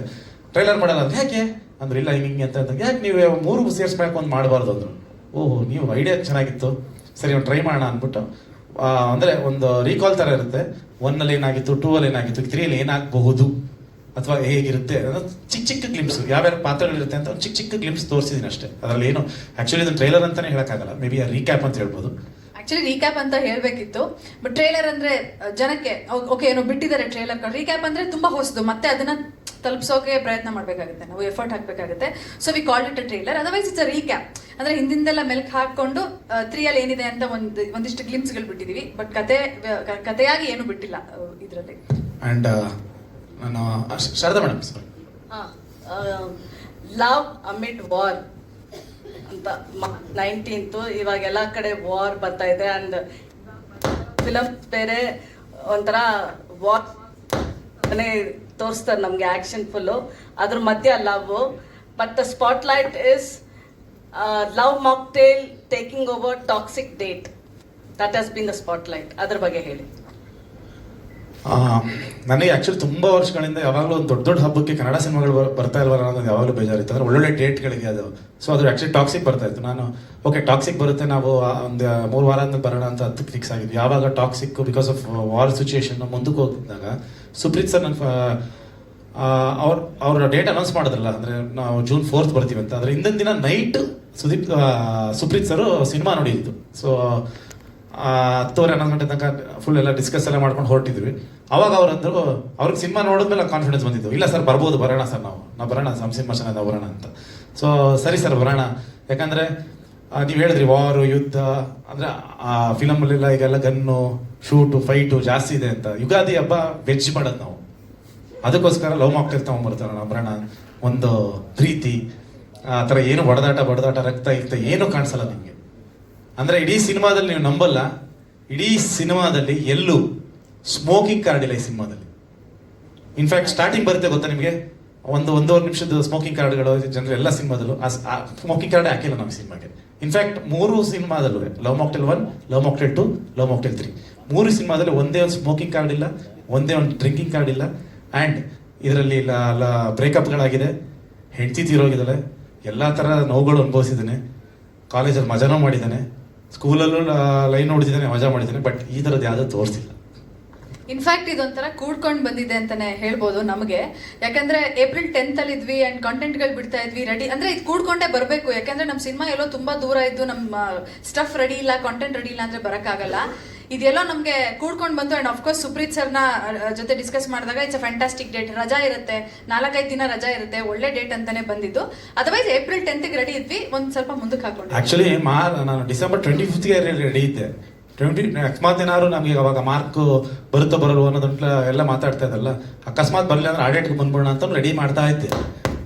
ಟ್ರೈಲರ್ ಮಾಡಲ್ಲ ಅಂತ ಯಾಕೆ ಅಂದ್ರೆ, ಇಲ್ಲ ಹಿಂಗೆ ಅಂತ ಅಂದಾಗ ಯಾಕೆ ನೀವು 3 ಸೇರಿಸ್ಬೇಕು ಒಂದು ಮಾಡಬಾರ್ದು ಅಂದರು. ಓಹ್ ನೀವು ಐಡಿಯಾ ಚೆನ್ನಾಗಿತ್ತು, ಸರಿ ಒಂದು ಟ್ರೈ ಮಾಡೋಣ ಅಂದ್ಬಿಟ್ಟು ಅಂದರೆ ಒಂದು ರೀಕಾಲ್ ಥರ ಇರುತ್ತೆ. 1ಅಲ್ಲಿ ಏನಾಗಿತ್ತು, 2ಅಲ್ಲಿ ಏನಾಗಿತ್ತು, 3ಅಲ್ಲಿ ಏನಾಗಬಹುದು ಅಥವಾ ಹೇಗಿರುತ್ತೆ ಅನ್ನೋದು ಚಿಕ್ಕ ಗ್ಲಿಮ್ಸ್, ಯಾವ್ಯಾವ ಪಾತ್ರಗಳಿರುತ್ತೆ ಅಂತ ಒಂದು ಚಿಕ್ಕ ಗ್ಲಿಮ್ಸ್ ತೋರಿಸಿದ್ದೀನಿ ಅಷ್ಟೇ. ಅದರಲ್ಲಿ ಏನು ಆ್ಯಕ್ಚುಲಿ ಇದನ್ನು ಟ್ರೈಲರ್ ಅಂತಲೇ ಹೇಳೋಕ್ಕಾಗಲ್ಲ, ಮೇ ಬಿ ರೀಕ್ಯಾಪ್ ಅಂತ ಹೇಳ್ಬೋದು. ಆಕ್ಚುಲಿ ರೀಕ್ಯಾಪ್ ಅಂತ ಹೇಳಬೇಕಿತ್ತು, ಬಟ್ ಟ್ರೇಲರ್ ಅಂದ್ರೆ ಜನಕ್ಕೆ ಓಕೆ ಏನೋ ಬಿಟ್ಟಿದ್ದಾರೆ ಟ್ರೇಲರ್. ರೀಕ್ಯಾಪ್ ಅಂದ್ರೆ ತುಂಬಾ ಹೊಸದು, ಮತ್ತೆ ಅದನ್ನ ತಲುಪಿಸೋಕೆ ಪ್ರಯತ್ನ ಮಾಡಬೇಕಾಗುತ್ತೆ, ನಾವು ಎಫರ್ಟ್ ಹಾಕಬೇಕಾಗುತ್ತೆ. So we called it a trailer, otherwise it's a recap. ಅಂದ್ರೆ ಹಿಂದಿಂದೆಲ್ಲ ಮೆಲ್ಕ್ ಹಾಕೊಂಡು 3ಅಲ್ಲಿ ಏನಿದೆ ಅಂತ ಒಂದಿಷ್ಟು ಗ್ಲಿಮ್ಸ್ಗಳು ಬಿಟ್ಟಿದೀವಿ, ಬಟ್ ಕಥೆಯಾಗಿ ಏನು ಬಿಟ್ಟಿಲ್ಲ ಇದರಲ್ಲಿ. ಅಂಡ್ ನಾನು Sharada madam sir, love amid war ಅಂತ 19th ಇವಾಗ ಎಲ್ಲ ಕಡೆ ವಾರ್ ಬರ್ತಾ ಇದೆ. ಅಂಡ್ ಫಿಲಮ್ ಬೇರೆ ಒಂಥರ ವಾರ್ ತೋರಿಸ್ತಾರೆ ನಮ್ಗೆ, ಆಕ್ಷನ್ ಫುಲ್ಲು, ಅದ್ರ ಮಧ್ಯ love. But the spot light is love mocktail taking over toxic date. That has been the spot light. ಅದ್ರ ಬಗ್ಗೆ ಹೇಳಿ. ನನಗೆ ಆ್ಯಕ್ಚುಲಿ ತುಂಬ ವರ್ಷಗಳಿಂದ ಯಾವಾಗಲೂ ಒಂದು ದೊಡ್ಡ ಹಬ್ಬಕ್ಕೆ ಕನ್ನಡ ಸಿನಿಮಾಗಳು ಬರ್ತಾ ಇಲ್ವಲ್ಲ ಅನ್ನೋದು ಯಾವಾಗಲೂ ಬೇಜಾರಿತ್ತು. ಅಂದರೆ ಒಳ್ಳೊಳ್ಳೆ ಡೇಟ್ಗಳಿಗೆ ಅದು. ಸೊ ಅದು ಆ್ಯಕ್ಚುಲಿ ಟಾಕ್ಸಿಕ್ ಬರ್ತಾ ಇತ್ತು. ನಾನು ಓಕೆ ಟಾಕ್ಸಿಕ್ ಬರುತ್ತೆ, ನಾವು ಒಂದು 3 ವಾರ ಅಂತ ಬರೋಣ ಅಂತ 10ಕ್ಕೆ ಫಿಕ್ಸ್ ಆಗಿದ್ವಿ. ಯಾವಾಗ toxic because of war situation ಮುಂದಕ್ಕೆ ಹೋಗಿದ್ದಾಗ ಸುಪ್ರೀತ್ ಸರ್ ನನ್ನ ಅವ್ರ ಡೇಟ್ ಅನೌನ್ಸ್ ಮಾಡಿದ್ರಲ್ಲ, ಅಂದರೆ ನಾವು June 4th ಬರ್ತೀವಿ ಅಂತ. ಅದ್ರ ಹಿಂದಿನ ದಿನ ನೈಟ್ ಸುಪ್ರೀತ್ ಸರ್ ಸಿನಿಮಾ ನೋಡಿದ್ದು. ಸೊ 10:30-11 ಗಂಟೆ ತನಕ ಫುಲ್ ಎಲ್ಲ ಡಿಸ್ಕಸ್ ಎಲ್ಲ ಮಾಡ್ಕೊಂಡು ಹೊರಟಿದ್ವಿ. ಅವಾಗ ಅವ್ರಂದ್ರು, ಅವ್ರಿಗೆ ಸಿನಿಮಾ ನೋಡಿದ್ಮೇಲೆ ಕಾನ್ಫಿಡೆನ್ಸ್ ಬಂದಿದ್ದು, ಇಲ್ಲ ಸರ್ ಬರ್ಬೋದು, ಬರೋಣ ಸರ್, ನಾವು ಬರೋಣ, ನಮ್ಮ ಸಿನಿಮಾ ಚೆನ್ನಾಗಿ ಬರೋಣ ಅಂತ. ಸೊ ಸರಿ ಸರ್ ಬರೋಣ, ಯಾಕಂದರೆ ನೀವು ಹೇಳಿದ್ರಿ ವಾರು ಯುದ್ಧ ಅಂದರೆ ಆ ಫಿಲಮಲ್ಲೆಲ್ಲ ಈಗೆಲ್ಲ ಗನ್ನು ಶೂಟು ಫೈಟು ಜಾಸ್ತಿ ಇದೆ ಅಂತ. ಯುಗಾದಿ ಹಬ್ಬ ವೆಜ್ ಮಾಡೋದು ನಾವು, ಅದಕ್ಕೋಸ್ಕರ ಲವ್ ಮಾಕ್ಟೇಲ್ ತೊಗೊಂಬರ್ತಾರೆ ನಾವು ಬರೋಣ. ಒಂದು ಪ್ರೀತಿ ಆ ಥರ ಏನು ಬಡದಾಟ ರಕ್ತ ಏನು ಕಾಣಿಸಲ್ಲ ನಿಮಗೆ. ಅಂದರೆ ಇಡೀ ಸಿನಿಮಾದಲ್ಲಿ ನೀವು ನಂಬಲ್ಲ, ಇಡೀ ಸಿನಿಮಾದಲ್ಲಿ ಎಲ್ಲೂ ಸ್ಮೋಕಿಂಗ್ ಕಾರ್ಡ್ ಇಲ್ಲ ಈ ಸಿನಿಮಾದಲ್ಲಿ. ಇನ್ಫ್ಯಾಕ್ಟ್ ಸ್ಟಾರ್ಟಿಂಗ್ ಬರುತ್ತೆ ಗೊತ್ತಾ ನಿಮಗೆ, 1-1.5 ನಿಮಿಷದ ಸ್ಮೋಕಿಂಗ್ ಕಾರ್ಡ್ಗಳು ಜನರು ಎಲ್ಲ ಸಿನಿಮಾದಲ್ಲೂ ಆ ಸ್ಮೋಕಿಂಗ್ ಕಾರ್ಡ್ ಹಾಕಿಲ್ಲ ನಮ್ಮ ಸಿನಿಮಾಗೆ. ಇನ್ಫ್ಯಾಕ್ಟ್ 3 ಸಿನಿಮಾದಲ್ಲೂ love mocktail 1, love mocktail 2, love mocktail 3 3 ಸಿನಿಮಾದಲ್ಲಿ ಒಂದೇ ಒಂದು ಸ್ಮೋಕಿಂಗ್ ಕಾರ್ಡ್ ಇಲ್ಲ, ಒಂದೇ ಒಂದು ಡ್ರಿಂಕಿಂಗ್ ಕಾರ್ಡ್ ಇಲ್ಲ. ಆ್ಯಂಡ್ ಇದರಲ್ಲಿ ಬ್ರೇಕಪ್ಗಳಾಗಿದೆ, ಹೆಂಡತಿ ತೀರೋಗಿದ್ದಾಳೆ, ಎಲ್ಲ ಥರ ನೋವುಗಳು ಅನುಭವಿಸಿದ್ದಾನೆ, ಕಾಲೇಜಲ್ಲಿ ಮಜಾನೂ ಮಾಡಿದ್ದಾನೆ, ಸ್ಕೂಲಲ್ಲೂ ಲೈನ್ ನೋಡಿದ್ದಾನೆ, ಮಜಾ ಮಾಡಿದ್ದಾನೆ. ಬಟ್ ಈ ಥರದ್ದು ಯಾವುದೂ ತೋರಿಸಿಲ್ಲ. ಇನ್ಫ್ಯಾಕ್ಟ್ ಇದೊಂಥರ ಕೂಡ್ಕೊಂಡು ಬಂದಿದೆ ಅಂತಾನೆ ಹೇಳ್ಬೋದು ನಮಗೆ. ಯಾಕಂದ್ರೆ ಏಪ್ರಿಲ್ 10th ಅಲ್ಲಿ ಇದ್ವಿ ಅಂಡ್ ಕಾಂಟೆಂಟ್ಗಳು ಬಿಡ್ತಾ ಇದ್ವಿ ರೆಡಿ, ಅಂದ್ರೆ ಇದು ಕೂಡ್ಕೊಂಡೇ ಬರಬೇಕು. ಯಾಕಂದ್ರೆ ನಮ್ಮ ಸಿನಿಮಾ ಎಲ್ಲೋ ತುಂಬಾ ದೂರ ಇದ್ದು ನಮ್ಮ ಸ್ಟಫ್ ರೆಡಿ ಇಲ್ಲ, ಕಾಂಟೆಂಟ್ ರೆಡಿ ಇಲ್ಲ ಅಂದ್ರೆ ಬರೋಕ್ಕಾಗಲ್ಲ. ಇದೆಲ್ಲೋ ನಮಗೆ ಕೂಡ್ಕೊಂಡು ಬಂತು. ಅಂಡ್ ಆಫ್ಕೋರ್ಸ್ ಸುಪ್ರೀತ್ ಸರ್ನ ಜೊತೆ ಡಿಸ್ಕಸ್ ಮಾಡಿದಾಗ ಇಟ್ಸ್ ಅ ಫ್ಯಾಂಟಾಸ್ಟಿಕ್ ಡೇಟ್, ರಜಾ ಇರುತ್ತೆ, 4-5 ದಿನ ರಜಾ ಇರುತ್ತೆ, ಒಳ್ಳೆ ಡೇಟ್ ಅಂತಾನೆ ಬಂದಿದ್ದು. ಅದರ್ವೈಸ್ ಏಪ್ರಿಲ್ 10th ರೆಡಿ ಇದ್ವಿ, ಒಂದ್ ಸ್ವಲ್ಪ ಮುಂದಕ್ಕೆ ಹಾಕೊಂಡು. ಆಕ್ಚುಲಿ ನಾನು ಡಿಸೆಂಬರ್ 25ಗೆ ರೆಡಿ ಇದ್ದೆ. ಅಕಸ್ಮಾತ್ ಏನಾದ್ರು ನಮಗೆ ಅವಾಗ ಮಾರ್ಕ್ ಬರುತ್ತೋ ಬರಲ್ವೋ ಅನ್ನೋದಂತ ಎಲ್ಲ ಮಾತಾಡ್ತಾ ಇದ್ದಲ್ಲ. ಅಕಸ್ಮಾತ್ ಬರಲಿಲ್ಲ ಅಂದ್ರೆ ಆ ಡೇಟ್ಗೆ ಬಂದ್ಬಿಡೋಣ ಅಂತ ರೆಡಿ ಮಾಡ್ತಾ ಇದ್ದೆ.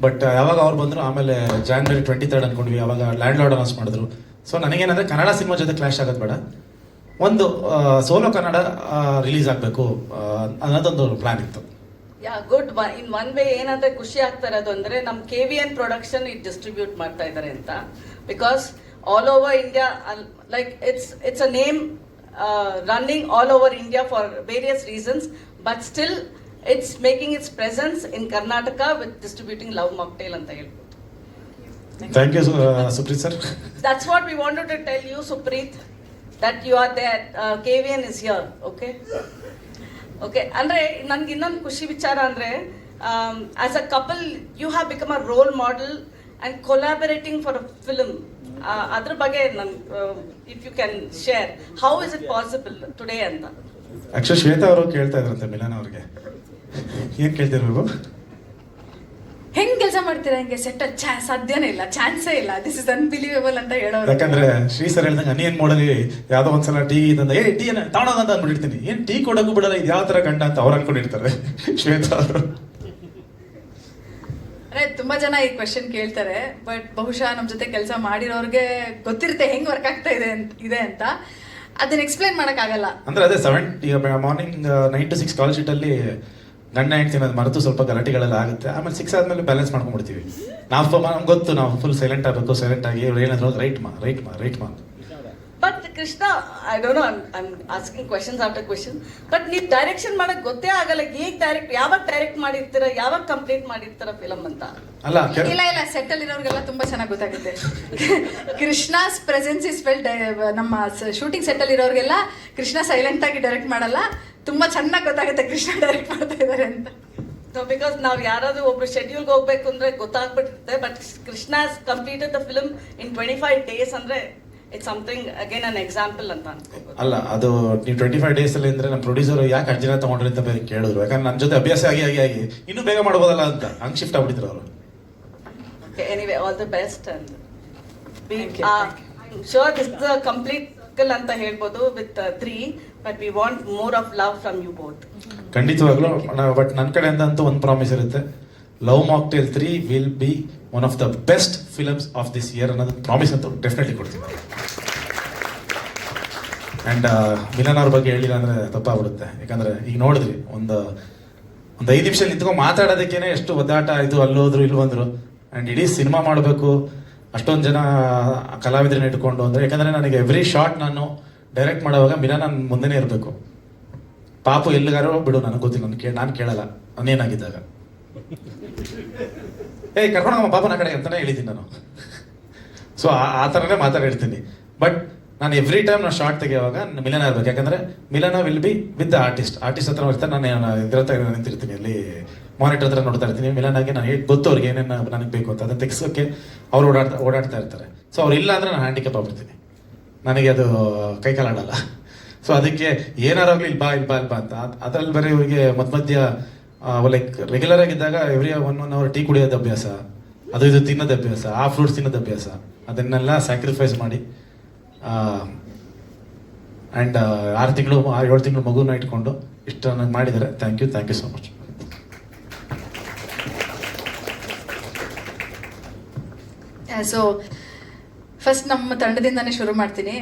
ಬಟ್ ಯಾವಾಗ ಅವ್ರು ಬಂದರು ಆಮೇಲೆ January 23rd ಅನ್ಕೊಂಡ್ವಿ. ಅವಾಗ ಲ್ಯಾಂಡ್ ಲಾರ್ಡ್ ಅನೌನ್ಸ್ ಮಾಡಿದ್ರು. ಸೊ ನನಗೇನಂದ್ರೆ ಕನ್ನಡ ಸಿನಿಮಾ ಜೊತೆ ಕ್ಲಾಶ್ ಆಗೋದು ಬೇಡ, ಒಂದು ಸೋಲೋ ಕನ್ನಡ ರಿಲೀಸ್ ಆಗಬೇಕು ಅನ್ನೋದೊಂದು ಪ್ಲಾನ್ ಇತ್ತು. Yeah good. In one way ಏನಂದ್ರೆ ಖುಷಿ ಆಗ್ತಾ ಇರೋದು ಅಂದ್ರೆ ನಮ್ಮ KVN ಪ್ರೊಡಕ್ಷನ್ ಇದು ಡಿಸ್ಟ್ರಿಬ್ಯೂಟ್ ಮಾಡ್ತಾ ಇದ್ದಾರೆ ಅಂತ. Because all over India, like it's a name running all over India for various reasons, but still it's making its presence in Karnataka with distributing Love Mocktail ಅಂತ ಹೇಳ್ಬೋದು. Thank you Supreeth sir. That's what we wanted to tell you, Supreet, that you are there. KVN is here, okay? Okay, ಅಂದ್ರೆ ನನ್ಗೆ ಇನ್ನೊಂದು ಖುಷಿ ವಿಚಾರ ಅಂದ್ರೆ as a couple you have become a role model and collaborating for a film. ಅದ್ರ ಬಗ್ಗೆ ನನ್ if you can share how is it possible today ಅಂತ. ಆಕ್ಚುಲಿ ಶ್ವೇತಾ ಅವರು ಕೇಳ್ತಾ ಇದ್ರಂತೆ ಮಿಲನ್ ಅವ್ರಿಗೆ, ಏನ್ ಕೇಳ್ತಿರ್ಬೇಕು, ಹೆಂಗ್ ಕೆಲಸ ಮಾಡ್ತೀರಾ ಹಿಂಗೆ ಸೆಟ್ ಸಾಧ್ಯನೇ ಇಲ್ಲ, ಚಾನ್ಸೇ ಇಲ್ಲ, ದಿಸ್ ಇಸ್ ಅನ್ಬಿಲೀವೇಬಲ್ ಅಂತ ಹೇಳೋರು. ಯಾಕಂದ್ರೆ ಶ್ರೀ ಸರ್ ಹೇಳ್ದಂಗೆ ಅನಿಯನ್ ಮೋಡಲಿ ಯಾವ್ದೋ ಒಂದ್ಸಲ ಟೀ ತಂದ ಟೀ ತಗೊಳೋದಂತ ಅಂದ್ಬಿಟ್ಟಿರ್ತೀನಿ, ಏನ್ ಟೀ ಕೊಡೋಕ್ಕೂ ಬಿಡಲ್ಲ, ಇದು ಯಾವ ತರ ಗಂಡ ಅಂತ ಅವ್ರು ಅನ್ಕೊಂಡಿರ್ತಾರೆ ಶ್ವೇತಾ ಅವರು. ಅಂದ್ರೆ ತುಂಬಾ ಜನ ಈ ಕ್ವೆಶನ್ ಕೇಳ್ತಾರೆ, ಬಟ್ ಬಹುಶಃ ನಮ್ಮ ಜೊತೆ ಕೆಲಸ ಮಾಡಿರೋರ್ಗೆ ಗೊತ್ತಿರುತ್ತೆ ಹೆಂಗ್ ವರ್ಕ್ ಆಗ್ತಾ ಇದೆ ಅಂತ. ಅದನ್ನ ಎಕ್ಸ್ಪ್ಲೈನ್ ಮಾಡಕ್ಕಾಗಲ್ಲ. ಅಂದ್ರೆ ಅದೇ ಮಾರ್ನಿಂಗ್ 9 to 6 ಕಾಲ್ ಶೀಟ್ ಅಲ್ಲಿ ಗಂಡ ಹೆಂಡ್ತಿ ಅನ್ನೋದು ಮರೆತು ಸ್ವಲ್ಪ ಗಲಾಟೆಗಳೆಲ್ಲ ಆಗುತ್ತೆ. ಆಮೇಲೆ 6 ಆದ್ಮೇಲೆ ಬ್ಯಾಲೆನ್ಸ್ ಮಾಡ್ಕೊಂಡ್ಬಿಡ್ತೀವಿ. ನಮ್ಗೆ ಗೊತ್ತು ನಾವು ಫುಲ್ ಸೈಲೆಂಟ್ ಆಗಬೇಕು, ಸೈಲೆಂಟ್ ಆಗಿ ಇವ್ರು ಏನಾದ್ರು ರೈಟ್ ಮಾ. But Krishna, I don't know, I asking questions after question, but ನೀವು ಡೈರೆಕ್ಷನ್ ಮಾಡಕ್ ಗೊತ್ತೇ ಆಗಲ್ಲ. ಹೇಗ್ ಯಾವಾಗ ಡೈರೆಕ್ಟ್ ಮಾಡಿರ್ತೀರ, ಯಾವಾಗ ಕಂಪ್ಲೀಟ್ ಮಾಡಿರ್ತೀರ ಫಿಲಮ್ ಅಂತ? ಅಲ್ಲ ಇಲ್ಲ ಸೆಟ್ ಅಲ್ಲಿ ಇರೋರ್ಗೆಲ್ಲ ತುಂಬಾ ಚೆನ್ನಾಗಿ ಗೊತ್ತಾಗುತ್ತೆ. Krishna's presence is felt. ನಮ್ಮ ಶೂಟಿಂಗ್ ಸೆಟ್ ಅಲ್ಲಿ ಇರೋರ್ಗೆಲ್ಲ ಕೃಷ್ಣ ಸೈಲೆಂಟ್ ಆಗಿ ಡೈರೆಕ್ಟ್ ಮಾಡಲ್ಲ, ತುಂಬಾ ಚೆನ್ನಾಗಿ ಗೊತ್ತಾಗುತ್ತೆ ಕೃಷ್ಣ ಡೈರೆಕ್ಟ್ ಮಾಡ್ತಾ ಇದ್ದಾರೆ ಅಂತ. ಬಿಕಾಸ್ ನಾವು ಯಾರಾದ್ರೂ ಒಬ್ರು ಶೆಡ್ಯೂಲ್ಗೆ ಹೋಗ್ಬೇಕು ಅಂದ್ರೆ ಗೊತ್ತಾಗ್ಬಿಟ್ಟಿರುತ್ತೆ. But Krishna completed the film in 25 days ಅಂದ್ರೆ it's something again an example ಅಂತ ಅನ್ಕೋಬಹುದು. ಅಲ್ಲ, ಅದು ನೀವು 25 days ಅಲ್ಲಿ ಅಂದ್ರೆ ನಮ್ಮ ಪ್ರೊಡ್ಯೂಸರ್ ಯಾಕೆ ಅರ್ಜಿ ದಿನ ತಗೊಂಡ್ರಿ ಅಂತ ಬೇರೆ ಕೇಳಿದ್ರು. ಯಾಕಂದ್ರೆ ನನ್ನ ಜೊತೆ ಅಭ್ಯಾಸ ಆಗಿ ಇನ್ನೂ ಬೇಗ ಮಾಡ್ಬೋದಲ್ಲ ಅಂತ ಹಂಗ್ ಶಿಫ್ಟ್ ಆಗ್ಬಿಟ್ಟಿದ್ರು ಅವರು. Anyway, all the best and sure this the complete circle ಅಂತ ಹೇಳ್ಬೋದು with 3, but we want more of love from you both. ಖಂಡಿತವಾಗ್ಲೂ. ಬಟ್ ನನ್ನ ಕಡೆಯಿಂದ ಅಂತೂ ಒಂದು ಪ್ರಾಮಿಸ್ ಇರುತ್ತೆ, Love mocktail 3 will be one of the best films of this year ಅನ್ನೋದು promise ಅಂತೂ ಡೆಫಿನೆಟ್ಲಿ ಕೊಡ್ತೀನಿ. ಆ್ಯಂಡ್ ಮಿಲನ್ ಅವ್ರ ಬಗ್ಗೆ ಹೇಳಿಲ್ಲ ಅಂದರೆ ತಪ್ಪಾಗ್ಬಿಡುತ್ತೆ. ಯಾಕಂದರೆ ಈಗ ನೋಡಿದ್ರಿ, ಒಂದು 5 ನಿಮಿಷ ನಿಂತ್ಕೊಂಡು ಮಾತಾಡೋದಕ್ಕೇನೆ ಎಷ್ಟು ಒದ್ದಾಟ ಆಯಿತು, ಅಲ್ಲೋದ್ರು ಇಲ್ಲಿ ಬಂದರು. ಆ್ಯಂಡ್ ಇಡೀ ಸಿನಿಮಾ ಮಾಡಬೇಕು, ಅಷ್ಟೊಂದು ಜನ ಕಲಾವಿದರನ್ನ ಇಟ್ಕೊಂಡು ಅಂದರೆ, ಯಾಕಂದರೆ ನನಗೆ ಎವ್ರಿ ಶಾರ್ಟ್ ನಾನು ಡೈರೆಕ್ಟ್ ಮಾಡುವಾಗ ಮಿಲನ್ ನನ್ನ ಮುಂದೆನೇ ಇರಬೇಕು. ಪಾಪು ಎಲ್ಲಿಗಾರೋ ಬಿಡು, ನನಗೆ ಗೊತ್ತಿಲ್ಲ, ನಾನು ಕೇಳಲ್ಲ ನಾನೇನಾಗಿದ್ದಾಗ, ಕರ್ಕೊಂಡಮ್ಮ ಪಾಪನ ಕಡೆ ಅಂತಲೇ ಹೇಳಿದ್ದೀನಿ ನಾನು. ಸೊ ಆ ಥರನೇ ಮಾತಾಡಿರ್ತೀನಿ. ಬಟ್ ನಾನು ಎವ್ರಿ ಟೈಮ್ ನಾನು ಶಾರ್ಟ್ ತೆಗೆಯುವಾಗ ಮಿಲನ ಇರ್ಬೇಕು. ಯಾಕಂದರೆ ಮಿಲನ will be with the artist ಹತ್ರ ಇರ್ತಾರೆ. ನಾನು ಇದ್ರ ಹತ್ರ ನಿಂತಿರ್ತೀನಿ, ಅಲ್ಲಿ ಮಾನಿಟರ್ ಹತ್ರ ನೋಡ್ತಾ ಇರ್ತೀನಿ. ಮಿಲನಾಗಿ ನಾನು ಗೊತ್ತು ಅವ್ರಿಗೆ ಏನೇನು ನನಗೆ ಬೇಕು ಅಂತ, ಅದನ್ನು ತೆಗ್ಸೋಕ್ಕೆ ಅವ್ರು ಓಡಾಡ್ತಾ ಇರ್ತಾರೆ. ಸೊ ಅವ್ರು ಇಲ್ಲ ಅಂದರೆ ನಾನು ಹ್ಯಾಂಡಿಕ್ಯಾಪ್ ಆಗ್ಬಿಡ್ತೀನಿ, ನನಗೆ ಅದು ಕೈಕಾಲಾಡಲ್ಲ. ಸೊ ಅದಕ್ಕೆ ಏನಾರಾಗಲಿ ಇಲ್ಲಿ ಬಾ ಅಂತ. ಅದರಲ್ಲಿ ಬೇರೆ ಇವರಿಗೆ ಮಧ್ಯ ಲೈಕ್ ರೆಗ್ಯುಲರ್ ಆಗಿದ್ದಾಗ ಎವ್ರಿ 1 hour ಟೀ ಕುಡಿಯೋದು ಅಭ್ಯಾಸ, ಅದು ಇದು ತಿನ್ನೋದು ಅಭ್ಯಾಸ, ಆ ಫ್ರೂಟ್ಸ್ ತಿನ್ನೋದು ಅಭ್ಯಾಸ, ಅದನ್ನೆಲ್ಲ ಸ್ಯಾಕ್ರಿಫೈಸ್ ಮಾಡಿ ಆ್ಯಂಡ್ 7 ತಿಂಗಳು ಮಗುನ ಇಟ್ಕೊಂಡು ಇಷ್ಟು ನನಗೆ ಮಾಡಿದ್ದಾರೆ. Thank you so much. So first ನಮ್ಮ ತಂಡದಿಂದಾನೇ ಶುರು ಮಾಡ್ತೀನಿ.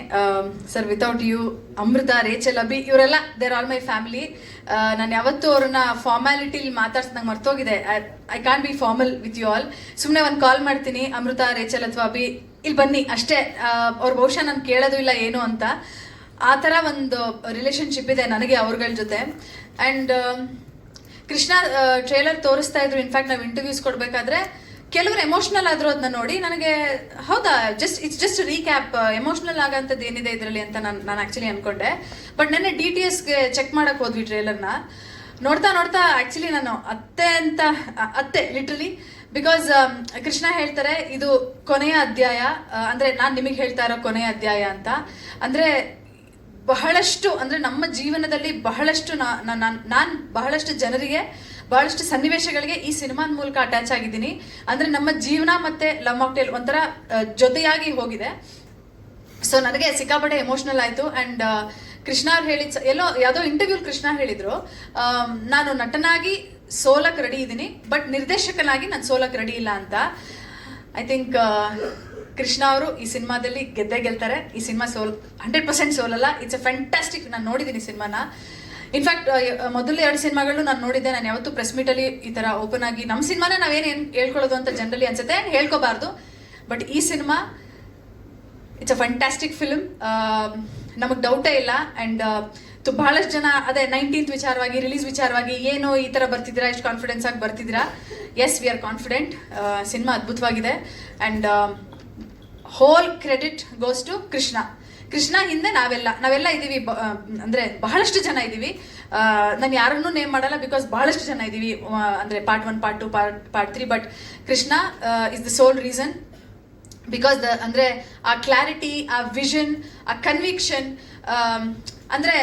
Sir, without you, Amrutha, Rachel, Abhi, ಇವರೆಲ್ಲ ದೇರ್ ಆಲ್ ಮೈ ಫ್ಯಾಮಿಲಿ. ನಾನು ಯಾವತ್ತೂ ಅವ್ರನ್ನ ಫಾರ್ಮ್ಯಾಲಿಟಿಲಿ ಮಾತಾಡ್ಸ್ದಂಗೆ ಮರ್ತೋಗಿದೆ. I can't be formal with you all. ಸುಮ್ಮನೆ ಒಂದು ಕಾಲ್ ಮಾಡ್ತೀನಿ, ಅಮೃತ, ರೇಚಲ್ ಅಥವಾ ಅಭಿ ಇಲ್ಲಿ ಬನ್ನಿ ಅಷ್ಟೇ. ಅವ್ರು ಬಹುಶಃ ನಾನು ಕೇಳೋದು ಇಲ್ಲ ಏನು ಅಂತ, ಆ ಥರ ಒಂದು ರಿಲೇಷನ್ಶಿಪ್ ಇದೆ ನನಗೆ ಅವ್ರಗಳ ಜೊತೆ. ಆ್ಯಂಡ್ ಕೃಷ್ಣ ಟ್ರೇಲರ್ ತೋರಿಸ್ತಾ ಇದ್ರು. ಇನ್ಫ್ಯಾಕ್ಟ್ ನಾವು ಇಂಟರ್ವ್ಯೂಸ್ ಕೊಡಬೇಕಾದ್ರೆ ಕೆಲವರು ಎಮೋಷ್ನಲ್ ಆದ್ರು ಅದನ್ನ ನೋಡಿ ನನಗೆ ಹೌದಾ ಇಟ್ಸ್ ಜಸ್ಟ್ ರೀಕ್ಯಾಪ್ ಎಮೋಷ್ನಲ್ ಆಗಂಥದ್ದು ಏನಿದೆ ಇದರಲ್ಲಿ ಅಂತ ನಾನು ಆ್ಯಕ್ಚುಲಿ ಅನ್ಕೊಂಡೆ. ಬಟ್ ನೆನ್ನೆ DTSಗೆ ಚೆಕ್ ಮಾಡಕ್ಕೆ ಹೋದ್ವಿ ಟ್ರೇಲರ್ನ. ನೋಡ್ತಾ ಆ್ಯಕ್ಚುಲಿ ನಾನು ಅತ್ತೆ ಲಿಟ್ರಲಿ, ಬಿಕಾಸ್ ಕೃಷ್ಣ ಹೇಳ್ತಾರೆ ಇದು ಕೊನೆಯ ಅಧ್ಯಾಯ, ಅಂದರೆ ನಾನು ನಿಮಗೆ ಹೇಳ್ತಾ ಇರೋ ಕೊನೆಯ ಅಧ್ಯಾಯ ಅಂತ. ಅಂದರೆ ಬಹಳಷ್ಟು, ಅಂದರೆ ನಮ್ಮ ಜೀವನದಲ್ಲಿ ಬಹಳಷ್ಟು ನಾನು ಬಹಳಷ್ಟು ಜನರಿಗೆ, ಬಹಳಷ್ಟು ಸನ್ನಿವೇಶಗಳಿಗೆ ಈ ಸಿನಿಮಾದ ಮೂಲಕ ಅಟ್ಯಾಚ್ ಆಗಿದ್ದೀನಿ. ಅಂದರೆ ನಮ್ಮ ಜೀವನ ಮತ್ತು ಲವ್ ಮಾಕ್ಟೇಲ್ ಒಂಥರ ಜೊತೆಯಾಗಿ ಹೋಗಿದೆ. ಸೊ ನನಗೆ ಸಿಕ್ಕಾಪಟ್ಟೆ ಎಮೋಷ್ನಲ್ ಆಯಿತು. ಆ್ಯಂಡ್ ಕೃಷ್ಣ ಅವ್ರು ಹೇಳಿದ ಯಾವುದೋ ಇಂಟರ್ವ್ಯೂಲ್ ಕೃಷ್ಣ ಹೇಳಿದರು, ನಾನು ನಟನಾಗಿ ಸೋಲಕ್ಕೆ ರೆಡಿ ಇದ್ದೀನಿ, ಬಟ್ ನಿರ್ದೇಶಕನಾಗಿ ನಾನು ಸೋಲಕ್ಕೆ ರೆಡಿ ಇಲ್ಲ ಅಂತ. ಐ ಥಿಂಕ್ ಕೃಷ್ಣ ಅವರು ಈ ಸಿನಿಮಾದಲ್ಲಿ ಗೆಲ್ತಾರೆ. ಈ ಸಿನಿಮಾ 100% ಸೋಲಲ್ಲ. It's a fantastic. ನಾನು ನೋಡಿದ್ದೀನಿ ಸಿನಿಮಾನ. ಇನ್ಫ್ಯಾಕ್ಟ್ ಮೊದಲು 2 ಸಿನಿಮಾಗಳು ನಾನು ನೋಡಿದ್ದೆ. ನಾನು ಯಾವತ್ತೂ ಪ್ರೆಸ್ ಮೀಟಲ್ಲಿ ಈ ಥರ ಓಪನ್ ಆಗಿ ನಮ್ಮ ಸಿನಿಮಾನ ನಾವೇನು ಹೇಳ್ಕೊಳ್ಳೋದು ಅಂತ ಜನರಲಿ ಅನ್ಸುತ್ತೆ, ಹೇಳ್ಕೋಬಾರ್ದು. ಬಟ್ ಈ cinema it's a fantastic film, ನಮಗೆ ಡೌಟೇ ಇಲ್ಲ. ಆ್ಯಂಡ್ ಬಹಳಷ್ಟು ಜನ ಅದೇ 19th ವಿಚಾರವಾಗಿ, ರಿಲೀಸ್ ವಿಚಾರವಾಗಿ ಏನು ಈ ಥರ ಬರ್ತಿದ್ದೀರಾ, ಇಷ್ಟು ಕಾನ್ಫಿಡೆನ್ಸ್ ಆಗಿ ಬರ್ತಿದ್ದೀರಾ. Yes, we are confident. ಸಿನಿಮಾ ಅದ್ಭುತವಾಗಿದೆ. And whole credit goes to Krishna ಹಿಂದೆ ನಾವೆಲ್ಲ ಇದ್ದೀವಿ. ಅಂದರೆ ಬಹಳಷ್ಟು ಜನ ಇದ್ದೀವಿ. ನಾನು ಯಾರನ್ನೂ ನೇಮ್ ಮಾಡಲ್ಲ, ಬಿಕಾಸ್ ಬಹಳಷ್ಟು ಜನ ಇದ್ದೀವಿ. ಅಂದರೆ part 1, part 2, part 3. But Krishna is the sole reason. Because ಅಂದರೆ ಆ ಕ್ಲಾರಿಟಿ, ಆ ವಿಷನ್, ಆ ಕನ್ವಿಕ್ಷನ್, ಅಂದರೆ